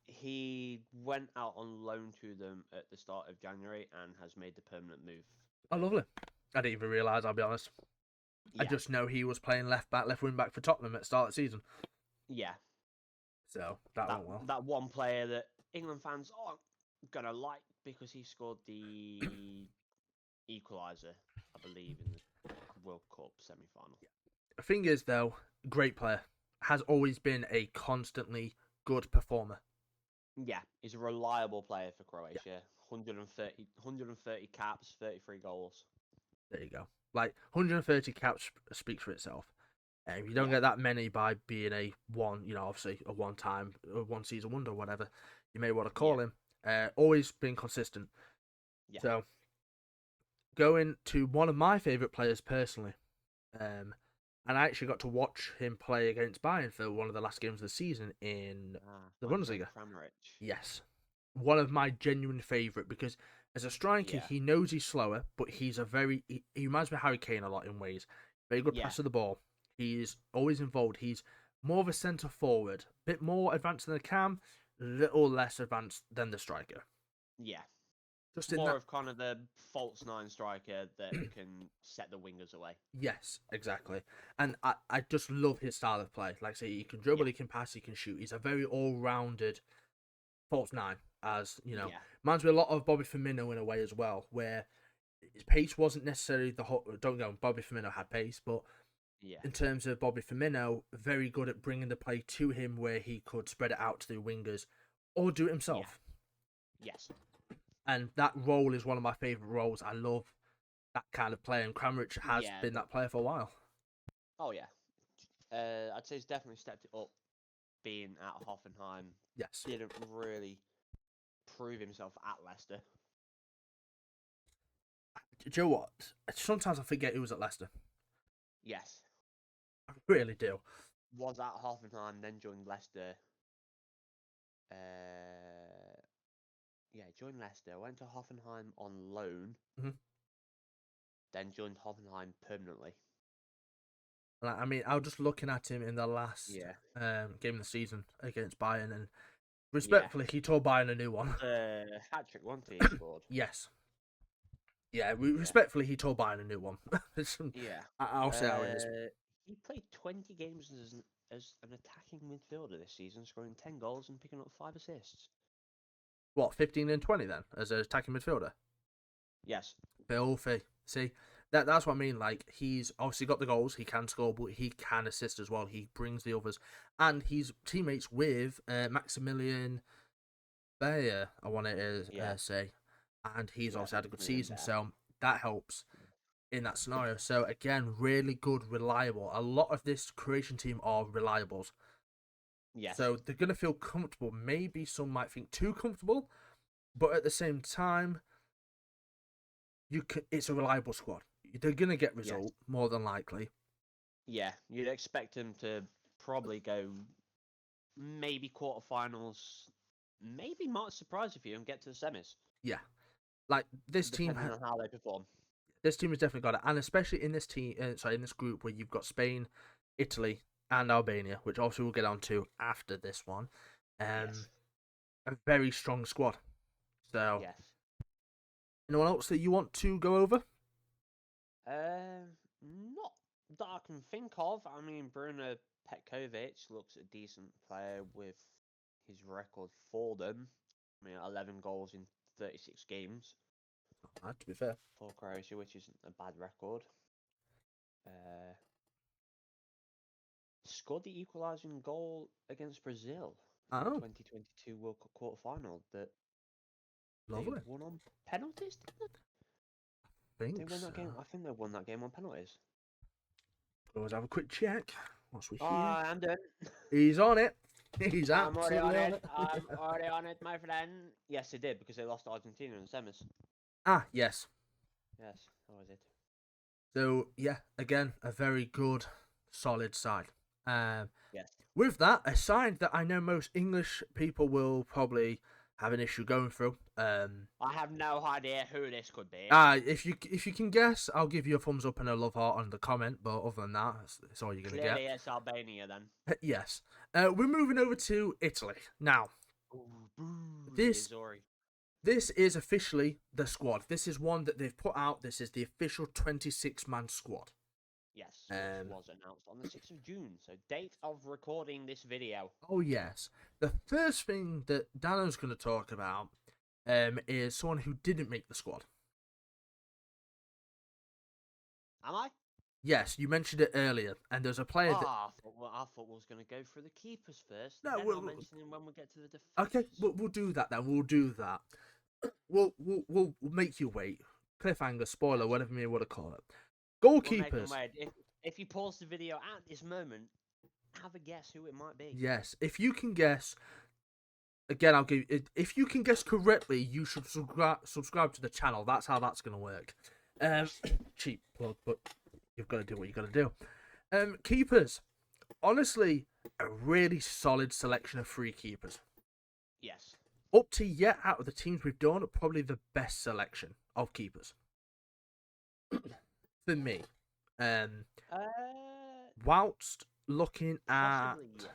he went out on loan to them at the start of January and has made the permanent move Oh, there. lovely. I didn't even realise. I'll be honest. I Yeah, just know he was playing left back, left wing back for Tottenham at the start of the season. yeah. So that That went well. that one player that England fans aren't gonna like because he scored the equaliser, I believe, in the World Cup semi-final. The thing is, though, great player. Has always been a constantly good performer. Yeah, he's a reliable player for Yeah, Croatia. 130 caps, 33 goals. there you go. Like 130 caps speaks for itself. You don't Yeah, get that many by being a one, obviously a one-time, one season wonder, whatever you may want to yeah, call him. Always been consistent. yeah. So going to one of my favourite players personally, um, and I actually got to watch him play against Bayern for one of the last games of the season in the Andre Bundesliga. Kramaric. Yes, one of my genuine favourite because as a striker, Yeah, he knows he's slower, but he's he reminds me of Harry Kane a lot in ways. Very good yeah, passer of the ball. He's always involved. He's more of a centre forward, bit more advanced than the cam, little less advanced than the striker. yeah. Just in More that, of kind of the false nine striker that can set the wingers away. yes, exactly. And I just love his style of play. Like I say, he can Yeah, dribble, he can pass, he can shoot. He's a very all-rounded false nine, as yeah, reminds me a lot of Bobby Firmino in a way as well, where his pace wasn't necessarily the whole. Don't go. Bobby Firmino had pace, but yeah, in terms of Bobby Firmino, very good at bringing the play to him, where he could spread it out to the wingers or do it yeah. himself. Yes. And that role is one of my favorite roles. I love that kind of player, and Kramaric has Yeah. been that player for a while. Oh yeah. I'd say he's definitely stepped it up. Being at Hoffenheim, Yes. didn't really prove himself at Leicester. Do you know what? Sometimes I forget he was at Leicester. Yes. I really do. Was at Hoffenheim, then joined Leicester. Uh, yeah, joined Leicester. Went to Hoffenheim on loan, Mm-hmm. then joined Hoffenheim permanently. Like, I mean, I was just looking at him in the last Yeah. game of the season against Bayern, and Yeah. respectfully, he tore Bayern a new one. Hat trick, wasn't he? He scored. Yes. Yeah, Yeah. respectfully, he tore Bayern a new one. Yeah. I'll say how it is. He played 20 games as an attacking midfielder this season, scoring 10 goals and picking up 5 assists. What, 15 and 20 then, as an attacking midfielder? Yes. Filthy. See, that's what I mean. Like, he's obviously got the goals, he can score, but he can assist as well. He brings the others. And he's teammates with Maximilian Bayer, I want to Yeah. say. And he's Yeah, obviously had a good Maximilian season, Bear. so that helps in that scenario. So, again, really good, reliable. A lot of this Croatian team are reliables. Yes. So they're going to feel comfortable. Maybe some might think too comfortable, but at the same time, it's a reliable squad. they're gonna get Yes. result more than likely. Yeah, you'd expect them to probably go maybe quarterfinals, maybe might surprise a few and get to the semis, Yeah, like depending on how they perform. this team has definitely got it, and especially in this team, in this group where you've got Spain, Italy, and Albania, which also we'll get on to after this one. Yes. A very strong squad. So, Yes. anyone else that you want to go over? Not that I can think of. I mean, Bruno Petkovic looks a decent player with his record for them. I mean, 11 goals in 36 games To be fair. for Croatia, which isn't a bad record. Uh, Scored the equalising goal against Brazil in the Oh, 2022 World Cup quarter final that they lovely. won on penalties, didn't they? They Think won so. that game. I think they won that game on penalties. Always have a quick check once we're Oh, here. I'm done. He's on it. He's I'm already on absolutely on it. it. I'm already on it, my friend. Yes, they did because they lost to Argentina in the semis. Ah, yes. Yes, that was it. So yeah, again, a very good, solid side. Um, Yes. with that, a side that I know most English people will probably have an issue going through. I have no idea who this could be. If you can guess, I'll give you a thumbs up and a love heart on the comment. But other than that, that's all you're gonna Clearly, get. it's Albania then. Yes. We're moving over to Italy now. Ooh, boo, the This Azori. this is officially the squad. This is one that they've put out. This is the official 26-man squad. Yes, which was announced on the 6th of June. So, date of recording this video. Oh yes. The first thing that Dano's going to talk about is someone who didn't make the squad. Am I? Yes, you mentioned it earlier, and there's a player that. I thought we was going to go through the keepers first. No, Then I'll mention him when we get to the defense. Okay, we'll do that then. We'll do that. We'll make you wait. Cliffhanger, spoiler, whatever you want to call it. Goalkeepers. If you pause the video at this moment, have a guess who it might be. Yes, if you can guess. Again, I'll give. If you can guess correctly, you should subscribe to the channel. That's how that's gonna work. Cheap plug, but you've got to do what you got to do. Keepers. Honestly, a really solid selection of three keepers. Yes. Up to yet out of the teams we've done, probably the best selection of keepers for me. Whilst looking at, Possibly, yeah.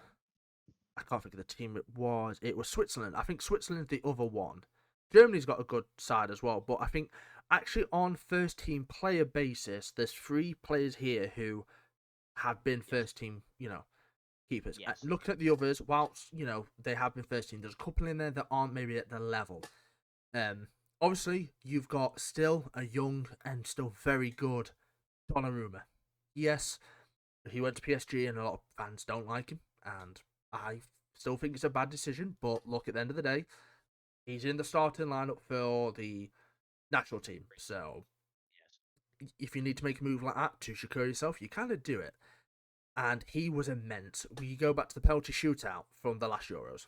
I can't think of the team it was. It was Switzerland. I think Switzerland's the other one. Germany's got a good side as well, but I think actually on first team player basis, there's three players here who have been first team, keepers. Yes. Looking at the others, whilst they have been first team, there's a couple in there that aren't maybe at the level. Obviously, you've got still a young and still very good Donnarumma. Yes, he went to PSG, and a lot of fans don't like him, and I still think it's a bad decision. But look, at the end of the day, he's in the starting lineup for the national team. So, if you need to make a move like that to secure yourself, you kind of do it. And he was immense. We go back to the penalty shootout from the last Euros.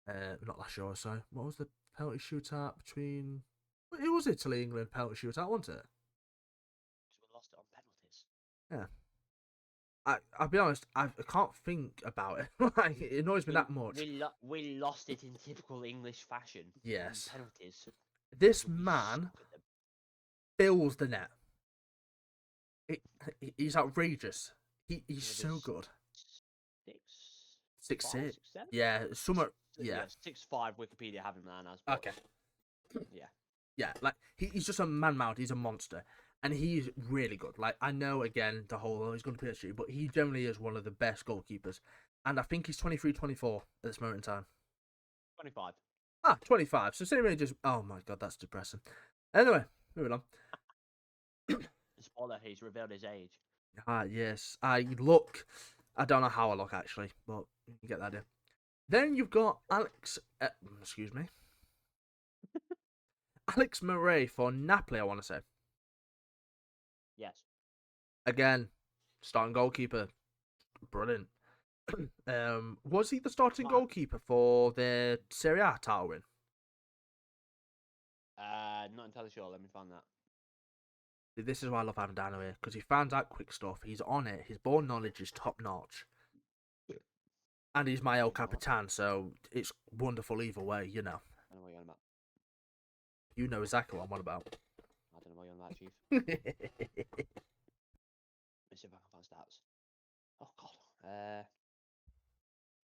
Not last Euro, sorry. What was the penalty shootout between? It was Italy England penalty shootout, wasn't it? We lost it on penalties. Yeah. I'll be honest, I can't think about it. Like, it annoys me that much. We lost it in typical English fashion. Yes. Penalties. This man fills the net. He's outrageous. He's so good. 6'6". 6'7". Yeah, somewhat. Yeah. 6'5". Wikipedia have him there as. Okay. Yeah. Yeah, like he's just a man-mouth. He's a monster, and he's really good. Like I know again the whole he's going to PSG, but he generally is one of the best goalkeepers. And I think he's 23, 24 at this moment in time. 25. 25. So same age as. Oh my god, that's depressing. Anyway, moving on. Spoiler: he's revealed his age. Yes, I look. I don't know how I look actually, but you get that idea. Then you've got Alex. Excuse me. Alex Murray for Napoli, I want to say. Yes. Again, starting goalkeeper. Brilliant. Was he the starting goalkeeper for the Serie A title win? Not entirely sure. Let me find that. This is why I love having Deano here, because he finds out quick stuff. He's on it. His ball knowledge is top notch. And he's my El You know what? Capitan, so it's wonderful either way, you know. I don't know what you're on about. You know exactly what I'm on about. I don't know what you're on about, Chief. Let me see if I can find stats. Oh God.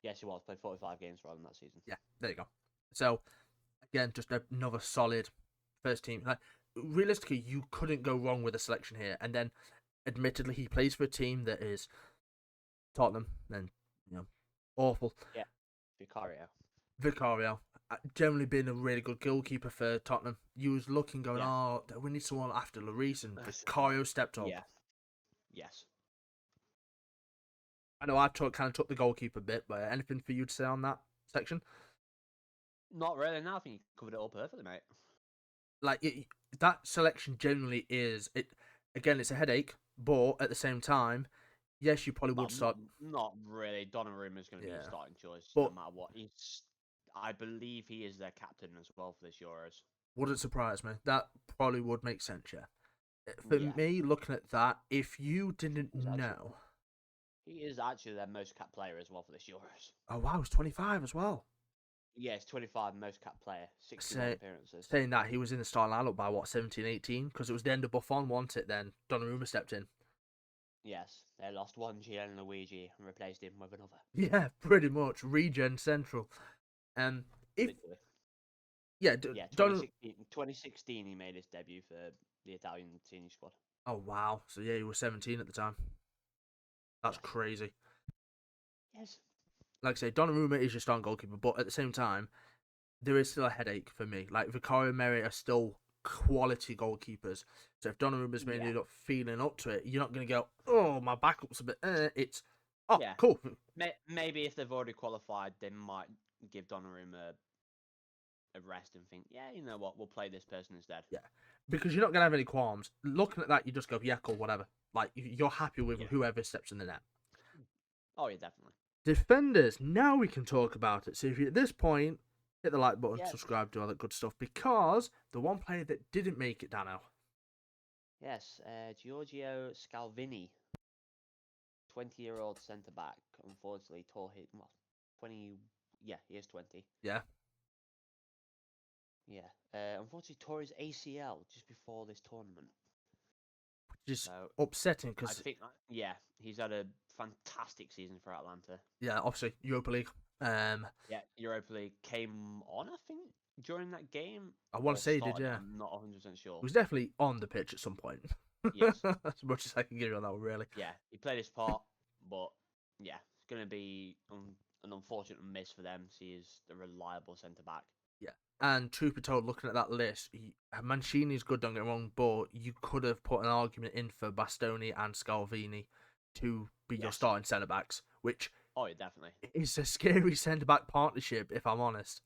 Yes, he was. Played 45 games for them that season. Yeah, there you go. So, again, just another solid first team. Like, realistically, you couldn't go wrong with a selection here. And then, admittedly, he plays for a team that is Tottenham, and awful. Yeah. Vicario. Vicario, generally been a really good goalkeeper for Tottenham. You was looking, going, Yeah. oh, we need someone after Lloris, and Vicario stepped up. Yeah. Yes. I know I kind of took the goalkeeper bit, but anything for you to say on that section? Not really. No, I think you covered it all perfectly, mate. Like that selection generally is it. Again, it's a headache, but at the same time, yes, you probably Well, would start. not really. Donnarumma is going to be your Yeah, starting choice no but matter what. I believe he is their captain as well for this Euros. wouldn't surprise me. That probably would make sense. Yeah, for Yeah, me, looking at that, if you didn't he's actually know, he is actually their most capped player as well for this Euros. oh wow, he's 25 as well. Yeah, he's 25 most capped player, 61 Say, appearances. saying that he was in the starting lineup by what 17, 18, because it was the end of Buffon, wasn't it? Then Donnarumma stepped in. Yes, they lost one Gianluigi and replaced him with another. Yeah, pretty much regen central. If Literally. yeah, Yeah, Don. 2016 he made his debut for the Italian senior squad. Oh wow, so yeah, he was 17 at the time. That's Yes. crazy. Yes. Like I say, Donnarumma is your starting goalkeeper, but at the same time, there is still a headache for me. Like Vicario and Meret are still quality goalkeepers. So if Donnarumma's maybe Yeah. not feeling up to it, you're not going to go, oh, my backup's a bit. It's oh, Yeah. cool. Maybe if they've already qualified, they might give Donnarumma a rest and think, yeah, you know what, we'll play this person instead. Yeah, because you're not going to have any qualms. Looking at that, you just go, yeah, cool, whatever. Like you're happy with Yeah. whoever steps in the net. Oh yeah, definitely. Defenders. Now we can talk about it. So if you're at this point, hit the like button, Yeah. subscribe, do all that good stuff. Because the one player that didn't make it, Dano. Yes, Giorgio Scalvini, 20-year-old centre back, unfortunately tore his 20. Yeah, he is 20. Yeah, Yeah, unfortunately tore his ACL just before this tournament. just So upsetting I because think, yeah, he's had a fantastic season for Atlanta. yeah, obviously Europa League. Yeah, Europa League came on, I think, during that game, I want or to say he did. started it. Yeah, I'm not 100% he sure. was definitely on the pitch at some point. Yes, As much as I can give you on that one, really. yeah, he played his part, but yeah, it's going to be an unfortunate miss for them. He is a reliable centre back. Yeah, and truth be told, looking at that list, Mancini's good. Don't get me wrong, but you could have put an argument in for Bastoni and Scalvini to be your Yes. starting centre backs, which Oh, yeah, definitely. is a scary centre back partnership, if I'm honest.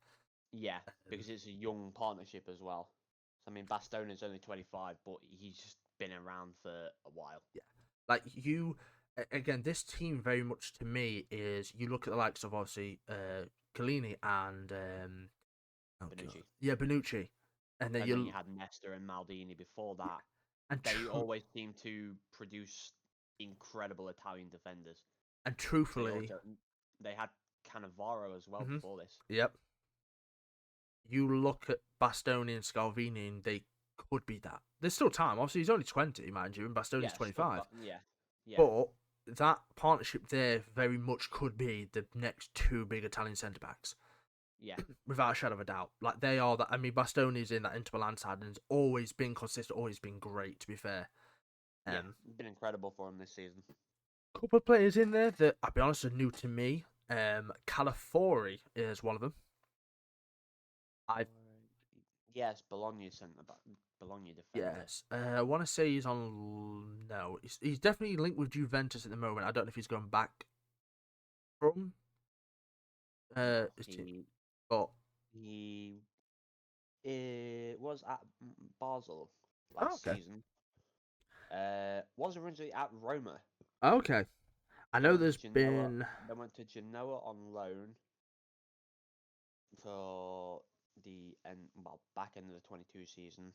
Yeah, because it's a young partnership as well. So, I mean, Bastone's only 25, but he's just been around for a while. Yeah, like again, this team very much to me is you look at the likes of obviously Collini and Benucci. yeah, Benucci, and then And then you had Nesta and Maldini before that. and They always seem to produce incredible Italian defenders. and They truthfully, also they had Cannavaro as well before this. yep. You look at Bastoni and Scalvini, and they could be that. There's still time. Obviously, he's only 20, mind you, and Bastoni's 25. Yeah, yeah, But that partnership there very much could be the next two big Italian centre backs. yeah, Without a shadow of a doubt. Like, they are that. I mean, Bastoni's in that Inter Milan side and has always been consistent, always been great, to be fair. yeah. Been incredible for him this season. Couple of players in there that, I'll be honest, are new to me. Calafori is one of them. Yes, Bologna centre back, Bologna defender. Yes. I want to say he's on. No, he's definitely linked with Juventus at the moment. I don't know if he's going back from his team, but He was at Basel oh, last okay, season. Was originally at Roma. okay. I Then know went to there's Genoa. been Then went to Genoa on loan for the back end of the 22 season.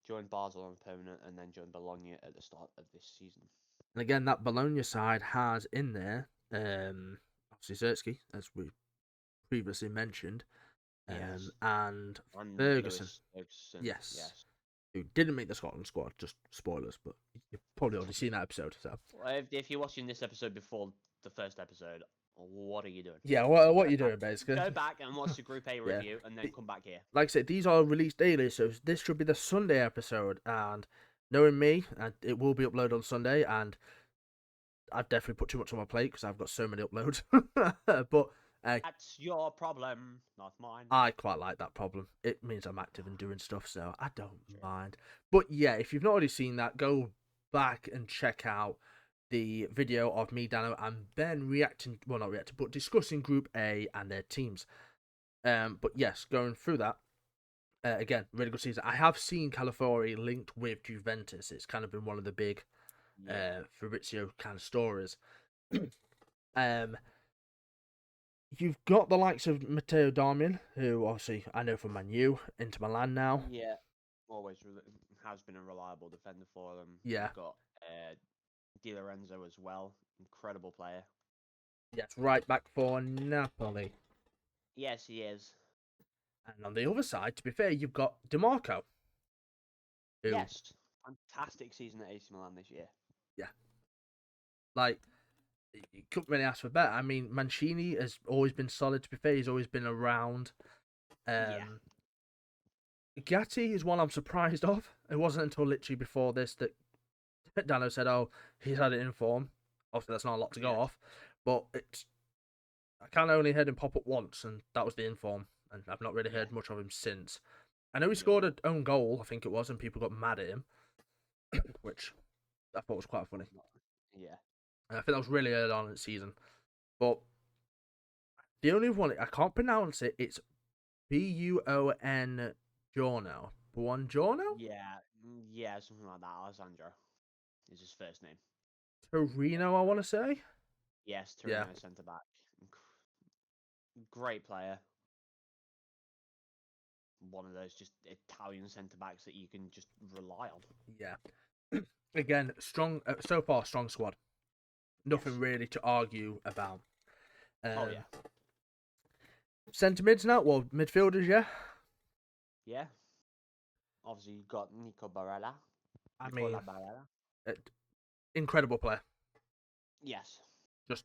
joined Basel on permanent, and then joined Bologna at the start of this season. And again, that Bologna side has in there, obviously Zertsky, as we previously mentioned, Yes. and And Ferguson, Lewis Ferguson. yes, Yes. who didn't make the Scotland squad. Just spoilers, but you've probably already seen that episode. So Well, if you're watching this episode before the first episode, what are you doing? yeah, what Go are you back. doing basically? Go back and watch the Group A Yeah. review, and then come back here. Like I said, these are released daily, so this should be the Sunday episode. And knowing me, it will be uploaded on Sunday. And I've definitely put too much on my plate because I've got so many uploads. But That's your problem, not mine. I quite like that problem. It means I'm active and doing stuff, so I don't True. mind. But yeah, if you've not already seen that, go back and check out the video of me, Deano, and Ben reacting, well, not reacting, but discussing Group A and their teams. But yes, going through that, again, really good season. I have seen Calafiori linked with Juventus. It's kind of been one of the big Yeah. Fabrizio kind of stories. um, You've got the likes of Matteo Darmian, who obviously I know from Man U, into Milan now. Yeah. Always has been a reliable defender for them. Yeah. You've got Di Lorenzo as well. Incredible player. Yes, right back for Napoli. Yes, he is. And on the other side, to be fair, you've got DiMarco. Who, Yes. Fantastic season at AC Milan this year. yeah, like, you couldn't really ask for better. I mean, Mancini has always been solid, to be fair. He's always been around. Yeah. Gatti is one I'm surprised of. It wasn't until literally before this that Dano said, oh, he's had it in form. Obviously, that's not a lot to go Yes. off. But I kind of only heard him pop up once, and that was the inform. And I've not really heard much of him since. I know he scored an own goal, I think it was, and people got mad at him, which I thought was quite funny. Yeah. And I think that was really early on in the season. But the only one, I can't pronounce it, it's Buon Giorno. Buongiorno? Yeah, something like that. Alessandro is his first name. Torino, I want to say. Yes, Torino centre back. Great player. One of those just Italian centre backs that you can just rely on. Yeah. Again, strong. So far, strong squad. Nothing really to argue about. Oh yeah. Centre mids now. Well, midfielders, yeah. Yeah. Obviously, you've got Nico Barella. I mean, Barella. Incredible player. Yes. Just.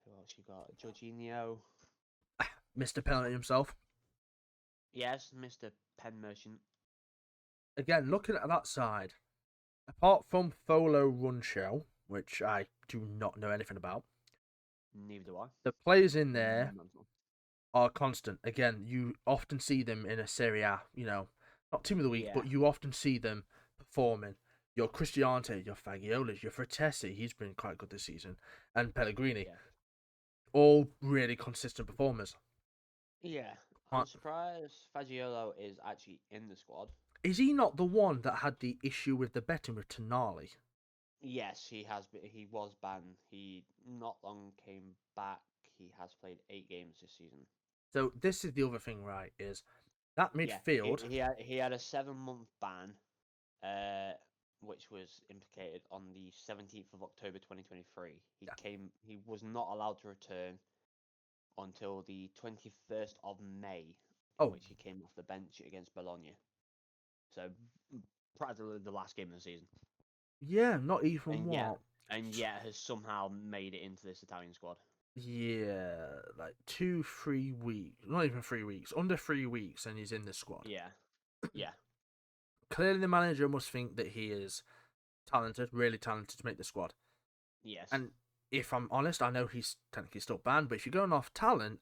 Who else you got? Jorginho. Mr. Penalty himself. Yes, Mr. Pen Merchant. Again, looking at that side, apart from Tholo Runcho, which I do not know anything about, Neither do I. the players in there are constant. Again, you often see them in a Serie A, not team of the week, but you often see them performing. Your Cristiante, your Fagiolis, your Fratesi, he's been quite good this season, and Pellegrini, all really consistent performers. Yeah, I'm surprised Fagiolo is actually in the squad. Is he not the one that had the issue with the betting with Tonali? Yes, he has. He was banned. He not long came back. He has played 8 games this season. So this is the other thing, right? Is that midfield? Yeah, he had a 7-month ban, which was implicated on the 17th of October 2023. He was not allowed to return until the 21st of May, in which he came off the bench against Bologna. So practically the last game of the season. Yeah, not even and yet has somehow made it into this Italian squad. Yeah, like 2-3 weeks, not even 3 weeks, under 3 weeks, and he's in the squad. Yeah. Clearly, the manager must think that he is talented, really talented to make the squad. Yes. And if I'm honest, I know he's technically still banned, but if you're going off talent,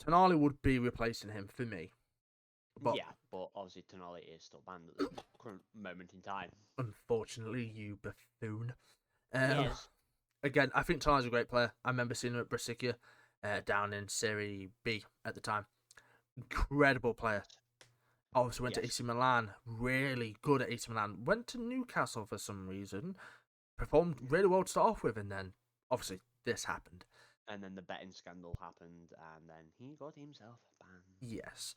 Tonali would be replacing him for me. But obviously Tonali is still banned at the current moment in time. Unfortunately, you buffoon. Yes. Again, I think Tonali's a great player. I remember seeing him at Brescia, down in Serie B at the time. Incredible player. Obviously went to AC Milan. Really good at AC Milan. Went to Newcastle for some reason. Performed really well to start off with, and then obviously this happened. And then the betting scandal happened, and then he got himself banned. Yes.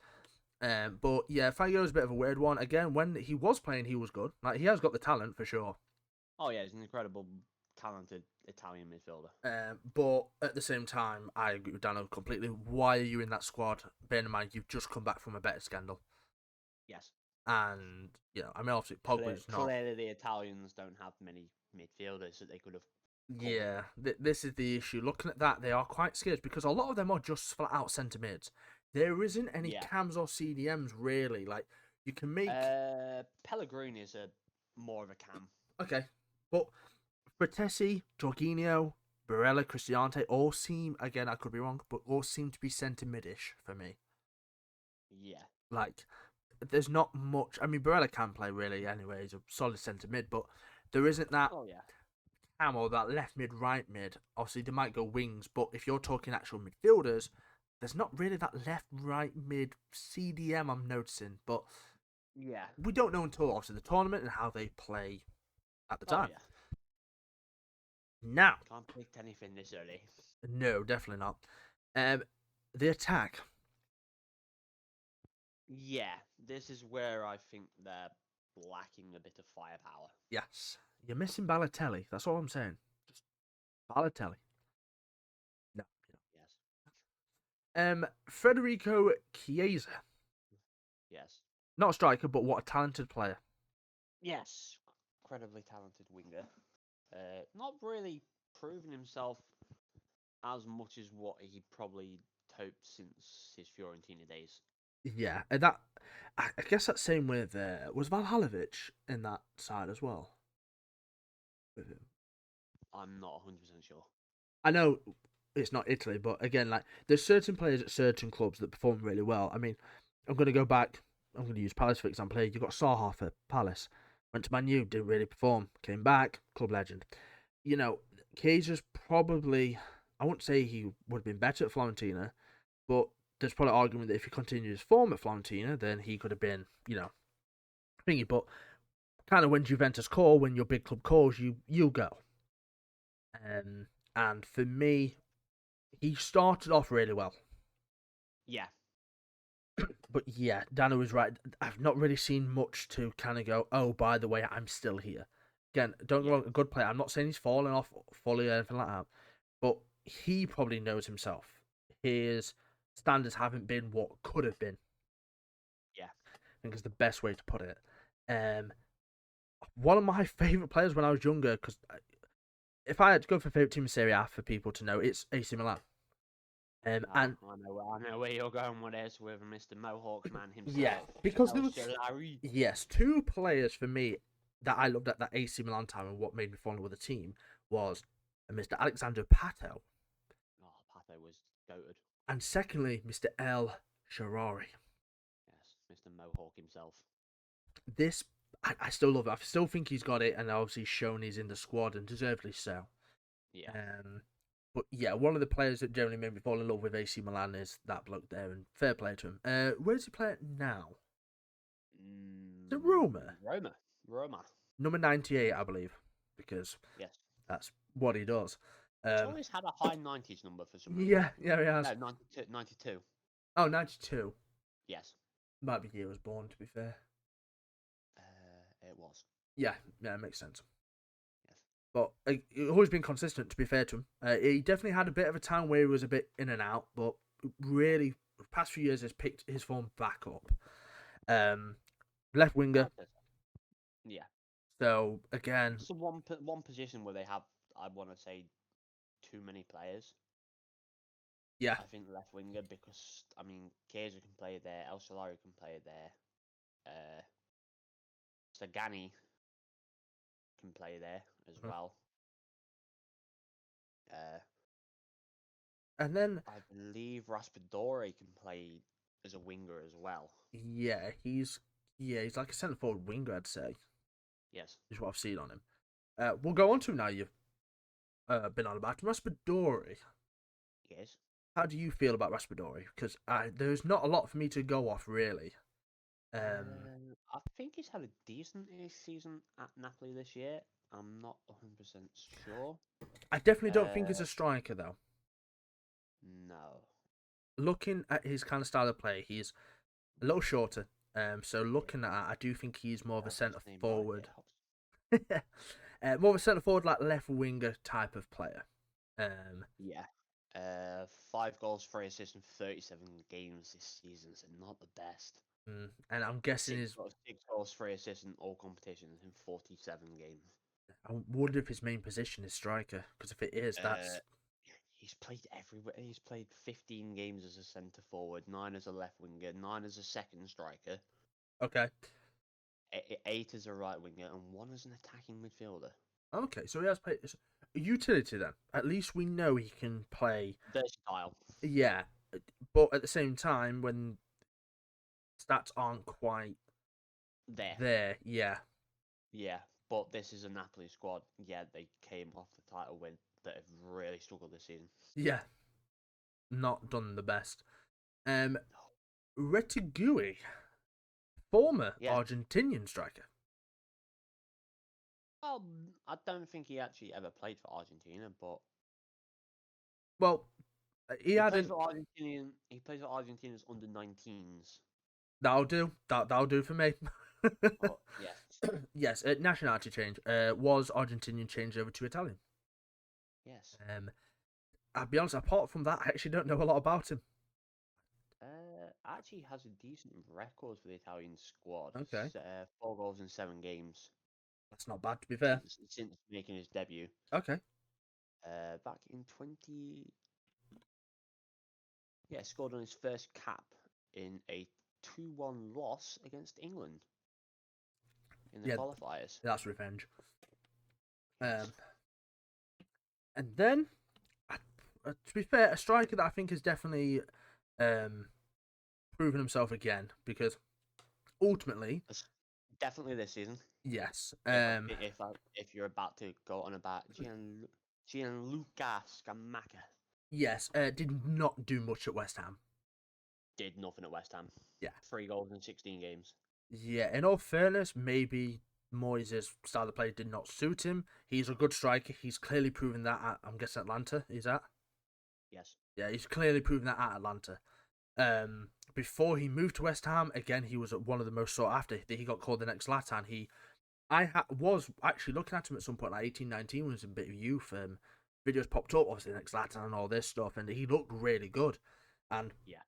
But yeah, Fagio's a bit of a weird one. Again, when he was playing, he was good. Like he has got the talent for sure. Oh yeah, he's an incredible, talented Italian midfielder. But at the same time, I agree with Dano completely. Why are you in that squad? Bear in mind, you've just come back from a better scandal. Yes. And, I mean, obviously, Pogba's not. Clearly, the Italians don't have many midfielders that they could have pulled. Yeah, this is the issue. Looking at that, they are quite scarce because a lot of them are just flat out centre mids. There isn't any Yeah. cams or CDMs really. Like, you can make. Pellegrini is a more of a cam. Okay. But Fratesi, Jorginho, Barella, Cristiante all seem, again, I could be wrong, but all seem to be centre midish for me. Yeah. Like, there's not much. I mean, Barella can play really anyway. He's a solid centre mid, but there isn't that Oh yeah. cam or that left mid, right mid. Obviously, they might go wings, but if you're talking actual midfielders, there's not really that left, right, mid CDM I'm noticing. But Yeah. we don't know until obviously the tournament and how they play at the time. Oh yeah. Now, Can't predict anything this early. no, definitely not. The attack. Yeah, this is where I think they're lacking a bit of firepower. Yes, you're missing Balotelli. That's all I'm saying. Just Balotelli. No, Yes. Federico Chiesa. Yes. Not a striker, but what a talented player. Yes. Incredibly talented winger. Not really proven himself as much as what he probably hoped since his Fiorentina days. Yeah, and that I guess that same with was Valhalovic in that side as well. With him. I'm not 100% sure. I know it's not Italy, but again, like there's certain players at certain clubs that perform really well. I mean, I'm going to go back. I'm going to use Palace for example. Here, you got Saha for Palace. Went to Man U, didn't really perform. Came back, club legend. Kaiser's probably. I wouldn't say he would have been better at Florentina, but there's probably argument that if he continued his form at Florentina, then he could have been, thingy. But kind of when Juventus call, when your big club calls, you go. And for me, he started off really well. Yeah. But yeah, Dano was right. I've not really seen much to kind of go, oh, by the way, I'm still here. Again, don't go wrong, a good player. I'm not saying he's fallen off fully or anything like that, but he probably knows himself. His standards haven't been what could have been. Yeah. I think is the best way to put it. One of my favourite players when I was younger, because if I had to go for favourite team in Serie A for people to know, it's AC Milan. And I know where you're going with this with Mr. Mohawk man himself. yeah, because there El was Shalari. yes, two players for me that I loved at that AC Milan time, and what made me fall in love with the team was Mr. Alexander Pato, Oh, Pato was goated. and secondly, Mr. El Sharari. Yes, Mr. Mohawk himself. This I still love it. I still think he's got it, and obviously shown he's in the squad, and deservedly so. Yeah. But yeah, one of the players that generally made me fall in love with AC Milan is that bloke there, and fair play to him. Where does he play now? Is it Roma? Roma. Number 98, I believe, because Yes. that's what he does. He's always had a high 90s number for some reason. Yeah, he has. No, 92. Oh, 92. Yes. Might be the year he was born, to be fair. It was. Yeah, it makes sense. Yes. But he's always been consistent, to be fair to him. He definitely had a bit of a time where he was a bit in and out, but really, the past few years has picked his form back up. Left winger. Yeah. So, again... It's the one position where they have, I want to say, too many players. Yeah. I think left winger because, I mean, Chiesa can play there, El Solari can play there, Sagani can play there as well. And then I believe Raspadori can play as a winger as well. yeah, he's like a centre forward winger, I'd say. Yes, is what I've seen on him. We'll go on to him now. You've been on about Raspadori. yes. How do you feel about Raspadori? Because there's not a lot for me to go off, really. I think he's had a decent-ish season at Napoli this year. I'm not 100% sure. I definitely don't think he's a striker, though. No. Looking at his kind of style of play, he's a little shorter. So looking at that, I do think he's more of a Spell his centre name right. forward. It helps. More of a centre forward, like left winger type of player. Um, Yeah. 5 goals, 3 assists in 37 games this season, so not the best. and I'm guessing Six his. goals, 6 goals, 3 assists in all competitions in 47 games. I wonder if his main position is striker, because if it is, Uh, that's he's played everywhere. He's played 15 games as a centre forward, 9 as a left winger, 9 as a second striker, okay. 8 as a right winger, and 1 as an attacking midfielder. Okay, so he has played utility then. At least we know he can play. Versatile. Yeah, but at the same time, when stats aren't quite There. there, yeah, Yeah, but this is a Napoli squad. Yeah, they came off the title win that have really struggled this season. yeah, not done the best. Um, No. Retigui, former Yeah. Argentinian striker. Well, I don't think he actually ever played for Argentina, but Well, he he had plays an. for Argentinian. He plays for Argentina's under-19s. That'll do. That'll do for me. Oh yes, Yes, nationality change. Was Argentinian changed over to Italian. yes. I'll be honest. Apart from that, I actually don't know a lot about him. Actually has a decent record for the Italian squad. Okay, 4 goals in 7 games that's not bad to be fair. since making his debut. Okay. Back in 20, yeah, scored on his first cap in a 2-1 loss against England in the Yeah, qualifiers. that's revenge. Yes. Um, and then, to be fair, a striker that I think has definitely um, proven himself again because ultimately, That's definitely this season. yes, If you're about to go on about Gianluca Scamacca, yes, did not do much at West Ham. did nothing at West Ham. Yeah, 3 goals in 16 games. yeah. In all fairness, maybe Moyes' style of play did not suit him. He's a good striker. He's clearly proven that at, I'm guessing Atlanta. Is that? Yes. Yeah, he's clearly proven that at Atlanta. Before he moved to West Ham, again, he was one of the most sought after. He got called the next Zlatan. Was actually looking at him at some point, like 18, 19, when he was a bit of youth. Videos popped up, obviously, the next Zlatan and all this stuff, and he looked really good. And Yeah.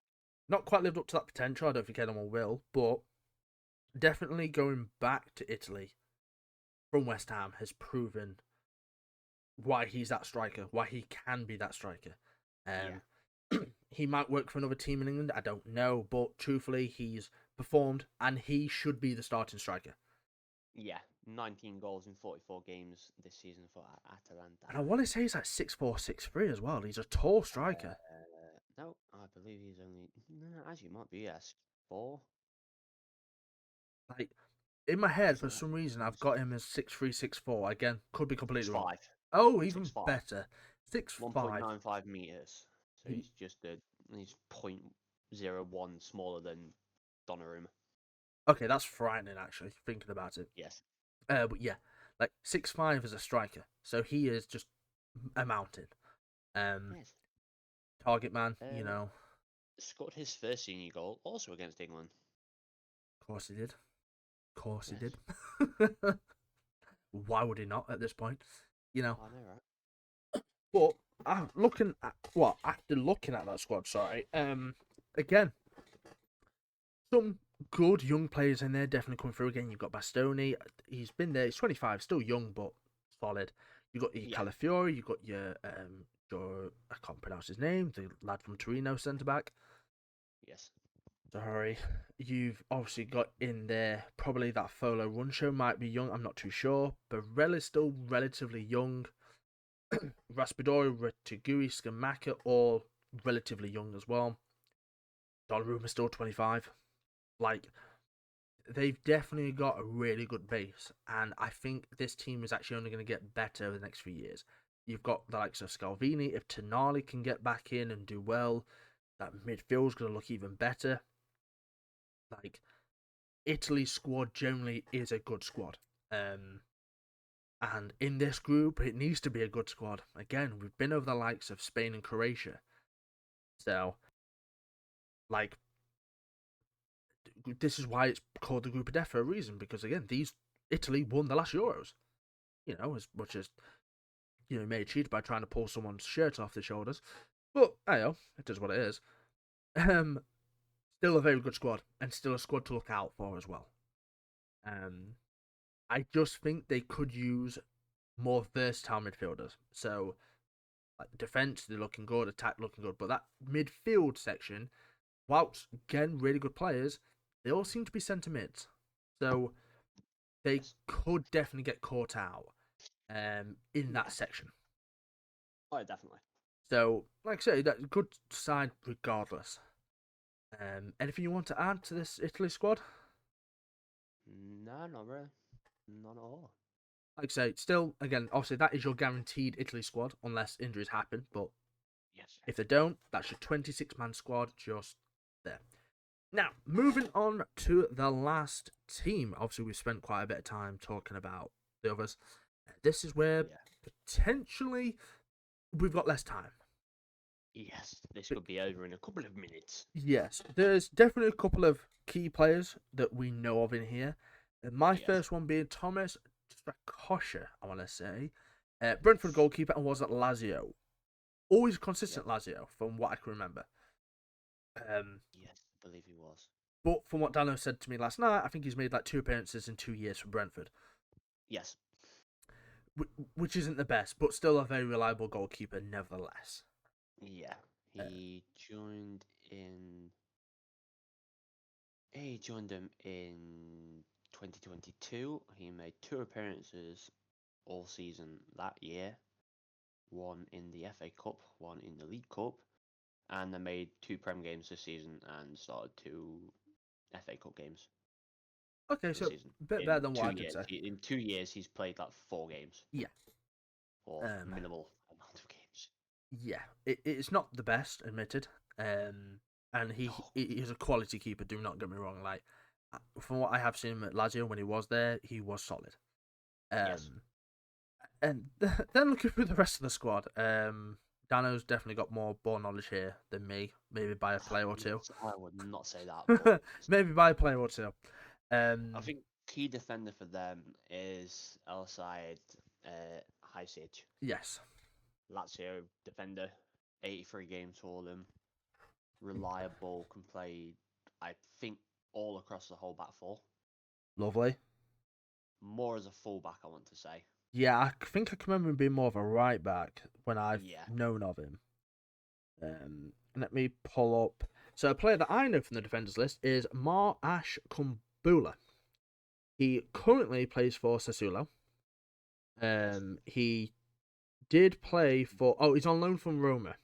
not quite lived up to that potential. I don't think anyone will, but definitely going back to Italy from West Ham has proven why he's that striker, why he can be that striker. Yeah. He might work for another team in England, I don't know, but truthfully, he's performed and he should be the starting striker. Yeah. 19 goals in 44 games this season for Atalanta. And I want to say he's like 6'4", 6'3" as well. He's a tall striker. No, I believe he's only. No, actually, it might be yes. 4. Like in my head, for So that some reason, I've is got him as 6'3", 6'4". Again, could be completely wrong. 6'5". Oh, even 6'5". better, 6'5". 1.95 meters. So He, he's 0.01 smaller than Donnarumma. okay, that's frightening actually, thinking about it. Yes. But yeah, like 6'5" as a striker, so he is just a mountain. Yes. Target man, Uh, Scored his first senior goal also against England. Of course he did. Of course he Yes. did. Why would he not at this point? You know. I know, right? But after looking at that squad, sorry. Again, some good young players in there definitely coming through. Again, you've got Bastoni. He's been there. He's 25, still young but solid. You got your Yeah. Calafiori. You got your I can't pronounce his name. The lad from Torino, centre back. Yes. Sorry. You've obviously got in there probably that Folo Runcho might be young. I'm not too sure. Barella's still relatively young. Raspadori, Retigui, Scamacca, all relatively young as well. Donnarumma's still 25. Like, they've definitely got a really good base, and I think this team is actually only going to get better over the next few years. You've got the likes of Scalvini. If Tonali can get back in and do well, that midfield's going to look even better. Like, Italy's squad generally is a good squad. And in this group, it needs to be a good squad. Again, we've been over the likes of Spain and Croatia. So, like, this is why it's called the Group of Death for a reason, because again, Italy won the last Euros. As much as may have cheated by trying to pull someone's shirt off their shoulders, but it is what it is. Um, Still a very good squad, and still a squad to look out for as well. I just think they could use more versatile midfielders. So, like defense, they're looking good, attack looking good, but that midfield section, whilst again really good players, they all seem to be centre mids. So they Yes. could definitely get caught out in Yeah. that section. Oh, definitely. So, like I say, that good side regardless. Anything you want to add to this Italy squad? No, not really. Not at all. Like I say, still, again, obviously that is your guaranteed Italy squad unless injuries happen. But Yes. if they don't, that's your 26-man squad just there. Now, moving on to the last team. Obviously, we've spent quite a bit of time talking about the others. This is where Yeah. potentially we've got less time. Yes, this could be over in a couple of minutes. Yes, there's definitely a couple of key players that we know of in here. My Yes. first one being Thomas Strakosha, I want to say. Brentford goalkeeper and was at Lazio. Always consistent Yes. Lazio, from what I can remember. Yes, I believe he was. But from what Dano said to me last night, I think he's made like 2 appearances in 2 years for Brentford, Yes. which isn't the best, but still a very reliable goalkeeper nevertheless. Yeah. Uh, He joined in. He joined them in 2022. He made 2 appearances all season that year. One in the FA Cup, one in the League Cup, and they made 2 Prem games this season and started 2 FA Cup games okay, this so season. a bit better In than what two I could years, say. in 2 years, he's played like 4 games Yeah. or Um, minimal amount of games. yeah, it's not the best, admitted. And he No. is a quality keeper. Do not get me wrong. Like from what I have seen him at Lazio when he was there, he was solid. Yes. And then looking through the rest of the squad, Dano's definitely got more ball knowledge here than me. Maybe by a player or two. I would not say that, but Maybe by a player or two. I think key defender for them is Elside Hajsic. Yes, Lazio defender, 83 games for them. Reliable, can play, I think, all across the whole back four. lovely. More as a fullback, I want to say. Yeah, I think I can remember him being more of a right back when I've Yeah. known of him. Let me pull up. So a player that I know from the defenders list is Mar Ash Kumbula. He currently plays for Sassuolo. Yes. He did play for. Oh, he's on loan from Roma.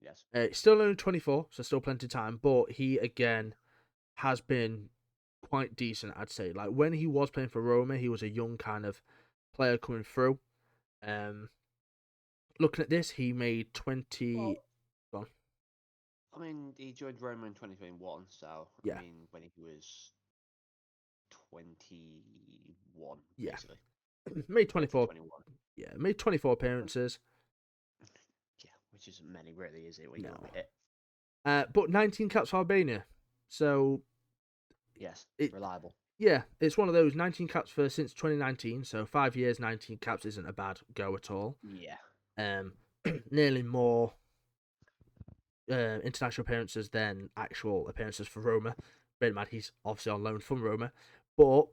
Yes. Still only 24, so still plenty of time. But he again has been quite decent, I'd say. Like when he was playing for Roma, he was a young kind of player coming through. Um, Looking at this, he made 20. Well, Gone. I mean, he joined Roma in 2021, so, I Yeah, mean, when he was 21, yeah. basically. Made 20, 24. 21. Yeah, made 24 appearances. Yeah, which isn't many, really, is it, when you No. look at it? But 19 caps for Albania. So Yes, it, reliable. yeah, it's one of those 19 caps for since 2019. So 5 years, 19 caps isn't a bad go at all. Yeah. Um, Nearly more international appearances than actual appearances for Roma. Bear in mind, he's obviously on loan from Roma, but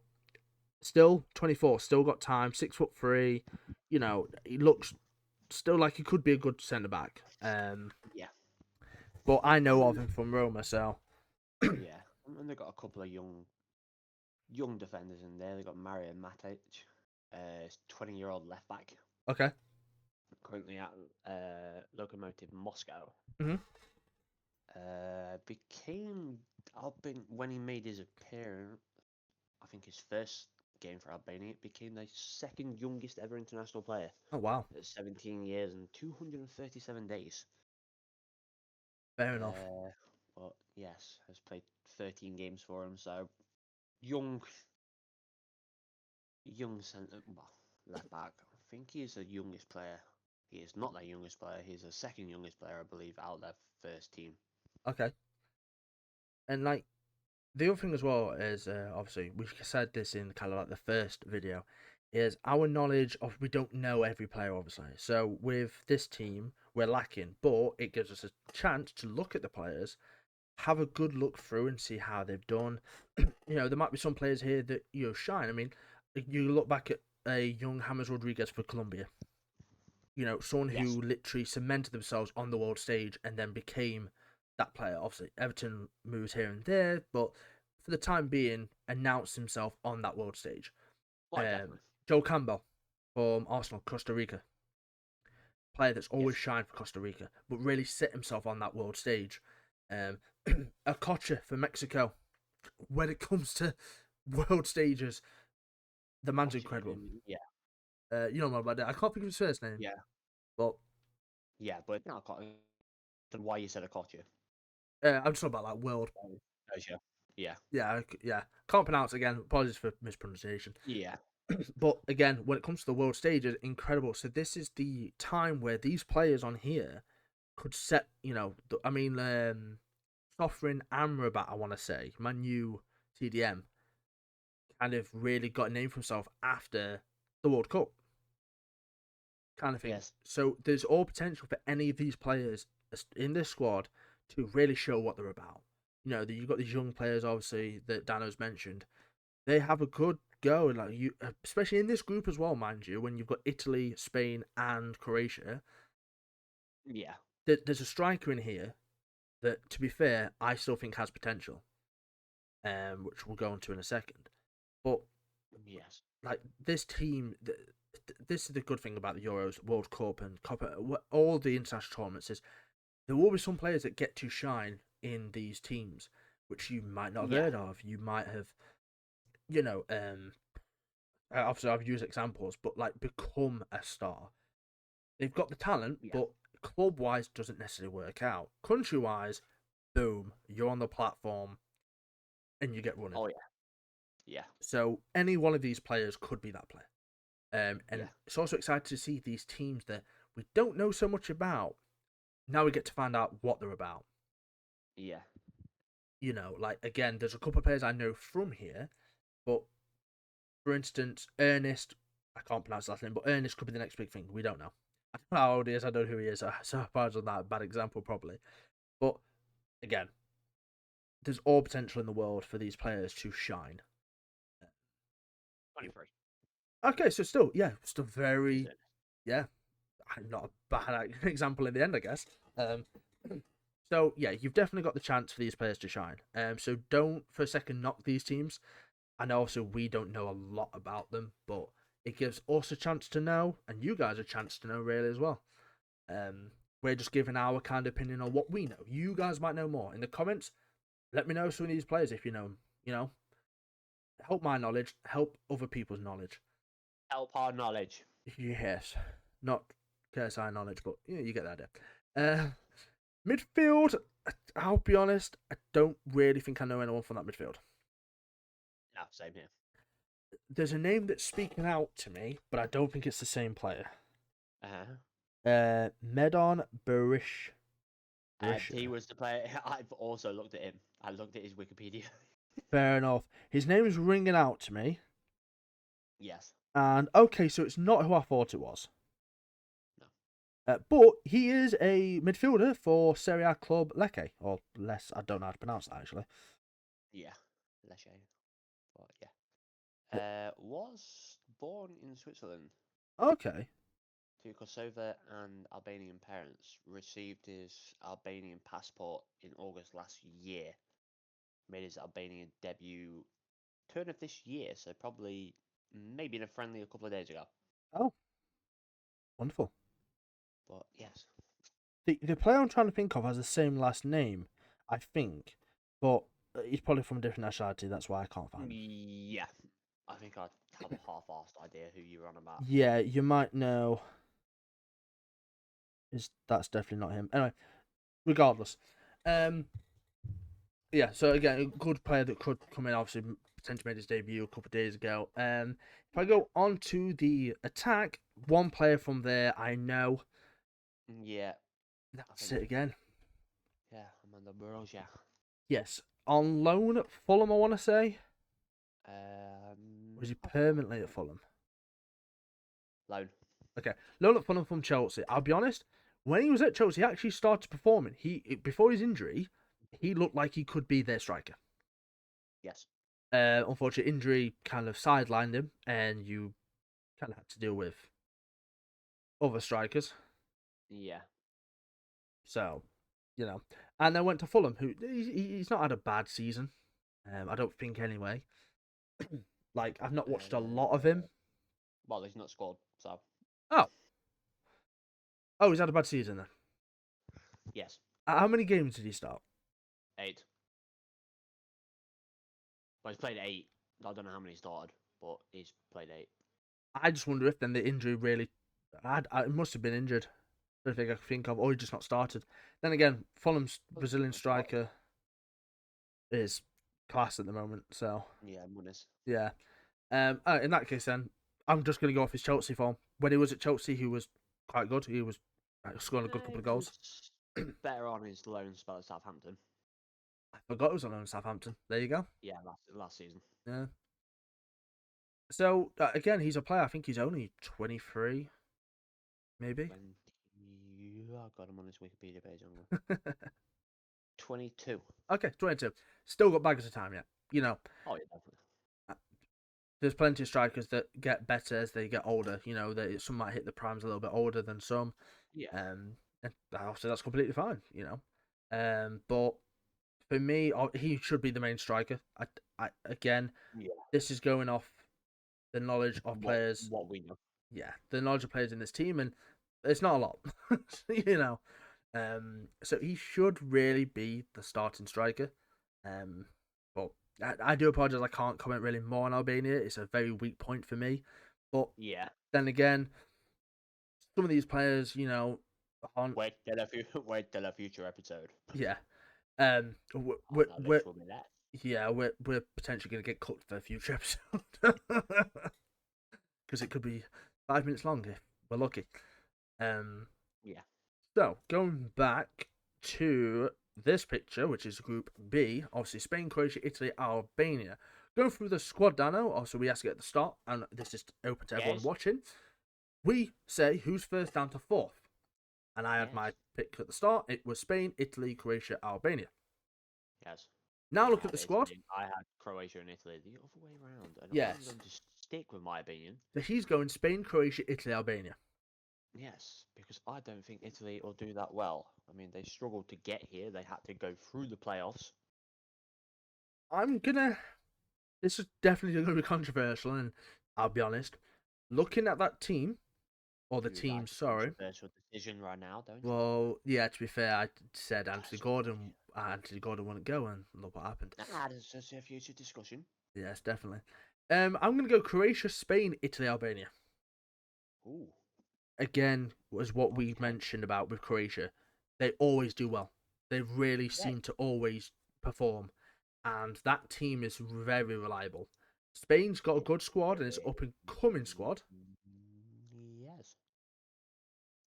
still 24, still got time. 6'3". He looks still like he could be a good centre back. Yeah. But I know of And, him from Roma, so yeah. And they've got a couple of young defenders in there. They've got Mario Matic, 20-year-old left back, okay. currently at Lokomotiv Moscow. Hmm. Became when he made his appearance, I think his first game for Albania, it became the second youngest ever international player Oh wow, at 17 years and 237 days. fair enough. But yes, has played 13 games for him. So young, left back. I think he's the youngest player. He is not their youngest player. He's the second youngest player, I believe, out of their first team. Okay, and like The other thing as well is obviously we said this in kind of like the first video, is our knowledge of we don't know every player obviously. So with this team we're lacking, but it gives us a chance to look at the players, have a good look through and see how they've done. There might be some players here that shine. I mean, you look back at a young James Rodriguez for Colombia. Someone Yes. who literally cemented themselves on the world stage and then became that player. Obviously, Everton moves here and there, but for the time being, announced himself on that world stage. Quite definitely. Joe Campbell from Arsenal, Costa Rica, player that's always Yes. shined for Costa Rica, but really set himself on that world stage. Um, Acocha for Mexico. When it comes to world stages, the man's incredible. Yeah. You know what about that? I can't think of his first name, Yeah. but Yeah, but no, I don't know why you said Okocha. I'm just talking about like world. Yeah. Yeah. Yeah. Can't pronounce it again. Apologies for mispronunciation. Yeah. But again, when it comes to the world stage, it's incredible. So this is the time where these players on here could set. I mean, Sovereign Amrabat, I want to say, my new TDM, kind of really got a name for himself after the World Cup, kind of thing. Yes. So there's all potential for any of these players in this squad to really show what they're about. You've got these young players, obviously, that Dano's mentioned. They have a good go, like especially in this group as well, mind you. When you've got Italy, Spain, and Croatia, Yeah. there's a striker in here that, to be fair, I still think has potential, which we'll go into in a second. But Yes. like this team, this is the good thing about the Euros, World Cup, and Copa, all the international tournaments is there will be some players that get to shine in these teams, which you might not have Yeah. heard of. You might have, you know, obviously I've used examples, but like become a star. They've got the talent, Yeah. but club wise doesn't necessarily work out. Country wise, boom, you're on the platform and you get running. Oh yeah. Yeah. So any one of these players could be that player. And Yeah. it's also exciting to see these teams that we don't know so much about. Now we get to find out what they're about. Yeah. Like again, there's a couple of players I know from here, but for instance, Ernest, I can't pronounce his last name, but Ernest could be the next big thing. We don't know. I don't know how old he is. I don't know who he is. So I apologize on that bad example, probably. But again, there's all potential in the world for these players to shine. 23. Okay, so still Is very, it? yeah, not a bad example in the end, I guess. Um, so yeah, you've definitely got the chance for these players to shine. So don't for a second knock these teams. I know also we don't know a lot about them, but it gives us a chance to know, and you guys a chance to know really as well. We're just giving our kind of opinion on what we know. You guys might know more. In the comments, let me know some of these players if you know them. Help my knowledge, help other people's knowledge. Help our knowledge. Yes, not KSI knowledge, but you get that idea. Midfield, I'll be honest, I don't really think I know anyone from that midfield. No, same here. There's a name that's speaking out to me, but I don't think it's the same player. Uh-huh. Medon Barish. He was the player. I've also looked at him. I looked at his Wikipedia. Fair enough. His name is ringing out to me. Yes. And okay, so it's not who I thought it was. No. But he is a midfielder for Serie A club Lecce, or less. I don't know how to pronounce that actually. Yeah. Leshe. But yeah. But, Was born in Switzerland okay. to Kosovo and Albanian parents. Received his Albanian passport in August last year. Made his Albanian debut turn of this year, so probably maybe in a friendly a couple of days ago. Oh, wonderful. But yes. The player I'm trying to think of has the same last name, I think, but he's probably from a different nationality. That's why I can't find him. Yeah. I think I have a half-assed idea who you're on about. Yeah, you might know. That's definitely not him. Anyway, regardless, yeah. So again, a good player that could come in. Obviously, potentially made his debut a couple of days ago. If I go on to the attack, one player from there I know. Yeah. That's it again. Yeah, Amanda Burrows, yeah. Yes, on loan at Fulham, I want to say. Or is he I don't permanently at know. Fulham? Loan. Okay, loan at Fulham from Chelsea. I'll be honest, when he was at Chelsea, he actually started performing. Before his injury, he looked like he could be their striker. Yes. Unfortunately, injury kind of sidelined him, and you kind of had to deal with other strikers. Yeah. So, and then went to Fulham, who he's not had a bad season. I don't think anyway. Like I've not watched a lot of him. Well, he's not scored, so Oh, he's had a bad season then. yes, How many games did he start? 8. Well, he's played 8. I don't know how many he started, but he's played 8. I just wonder if then the injury really, it must have been injured. I don't think I can think of, or he just not started. Then again, Fulham's Well, Brazilian not started. striker is class at the moment. So Yeah, Muniz. yeah. In that case, then I'm just gonna go off his Chelsea form. When he was at Chelsea, he was quite good. He was scoring a good couple He of goals. was better on his loan spell at Southampton. I forgot he was on loan at Southampton. There you go. Yeah, last season. Yeah. So again, he's a player. I think he's only 23, maybe. 20. I've got him on his Wikipedia page. 22. Okay, 22. Still got baggers of time yet. Oh yeah, definitely. There's plenty of strikers that get better as they get older. Some might hit the primes a little bit older than some. Yeah. And obviously that's completely fine. But for me, he should be the main striker. Again, Yeah. this is going off the knowledge of players. What we know. Yeah, the knowledge of players in this team, and it's not a lot. you know. So he should really be the starting striker. But I do apologize. I can't comment really more on Albania. It's a very weak point for me. But Yeah. then again, some of these players, aren't. Wait till a future episode. Yeah. Oh no, this will be that. Yeah, we're potentially going to get cooked for a future episode because it could be 5 minutes long if we're lucky. Yeah. So going back to this picture, which is Group B, obviously Spain, Croatia, Italy, Albania. Going through the squad, Dano. Also, we ask it at the start, and this is open to everyone Yes. watching. We say who's first down to fourth, and I had Yes. my pick at the start. It was Spain, Italy, Croatia, Albania. Yes. Now I look at had the squad. Italy. I had Croatia and Italy the other way around, and I'm Yes. going to stick with my opinion. So he's going Spain, Croatia, Italy, Albania. Yes, because I don't think Italy will do that well. I mean, they struggled to get here. They had to go through the playoffs. This is definitely going to be controversial, and I'll be honest. Looking at that team, or the You team, like a sorry. controversial decision right now, don't you? Well, yeah. To be fair, I said Anthony That's Gordon. Anthony Gordon wouldn't go, and look what happened. There's just a future discussion. Yes, definitely. I'm going to go Croatia, Spain, Italy, Albania. Ooh, Again, was what we okay. mentioned about with Croatia. They always do well. They really Yeah. seem to always perform, and that team is very reliable. Spain's got a good squad, and it's up and coming squad. Yes.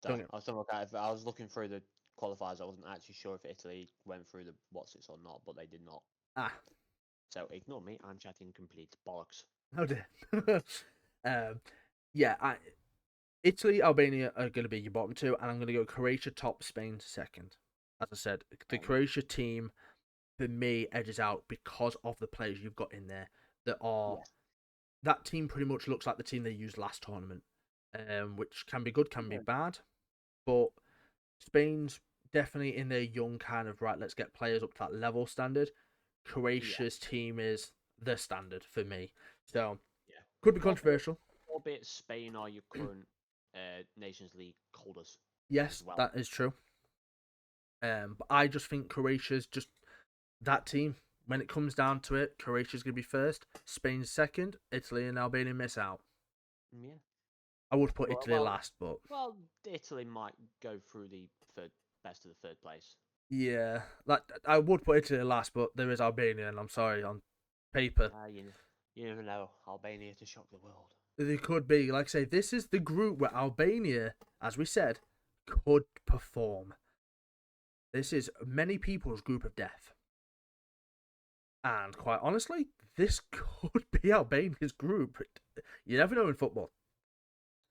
Don't So get I was talking about I was looking through the qualifiers. I wasn't actually sure if Italy went through the what's it or not, but they did not. ah So ignore me. I'm chatting complete bollocks. oh dear. Yeah, Italy, Albania are going to be your bottom two, and I'm going to go Croatia top, Spain second. As I said, the Croatia team for me edges out because of the players you've got in there that are. Yes. That team pretty much looks like the team they used last tournament, which can be good, can be bad, but Spain's definitely in their young kind of right. Let's get players up to that level standard. Croatia's team is the standard for me, so Yeah. could be controversial. Albeit Spain are your current Nations League holders. Yes, As well. that is true. But I just think Croatia's just that team. When it comes down to it, Croatia's going to be first, Spain's second, Italy and Albania miss out. Yeah. I would put Italy last, but Italy might go through the best of the third place. yeah, like I would put Italy last, but there is Albania, and I'm sorry, on paper You never know. Albania to shock the world. they could be. Like I say, this is the group where Albania, as we said, could perform. This is many people's group of death. And quite honestly, this could be Albania's group. You never know in football.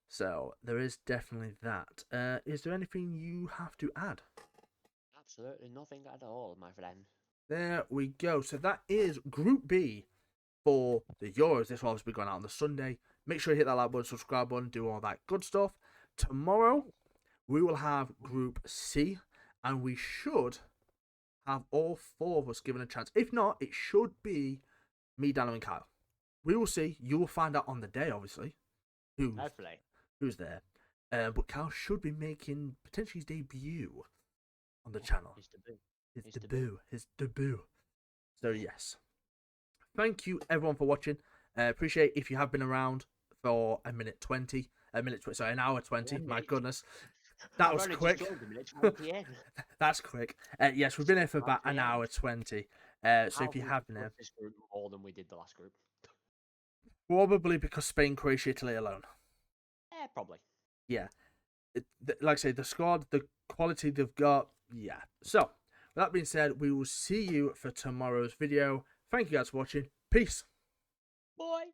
So there is definitely that. Is there anything you have to add? Absolutely nothing at all, my friend. There we go. So that is Group B for the Euros. This will obviously be going out on the Sunday. Make sure you hit that like button, subscribe button, do all that good stuff. Tomorrow, we will have Group C, and we should have all four of us given a chance. If not, it should be me, Dano, and Kyle. We will see. You will find out on the day, obviously, Hopefully. who's there. But Kyle should be making potentially his debut on the channel. His debut. So yes. Thank you everyone for watching. Appreciate if you have been around for an hour 20. My goodness, that was quick. That's quick. Yes, we've been here for about an hour 20. So if you have been here, this group more than we did the last group. probably because Spain, Croatia, Italy alone. Probably. Yeah, like I say, the squad, the quality they've got. Yeah. So with that being said, we will see you for tomorrow's video. Thank you guys for watching. Peace. Bye.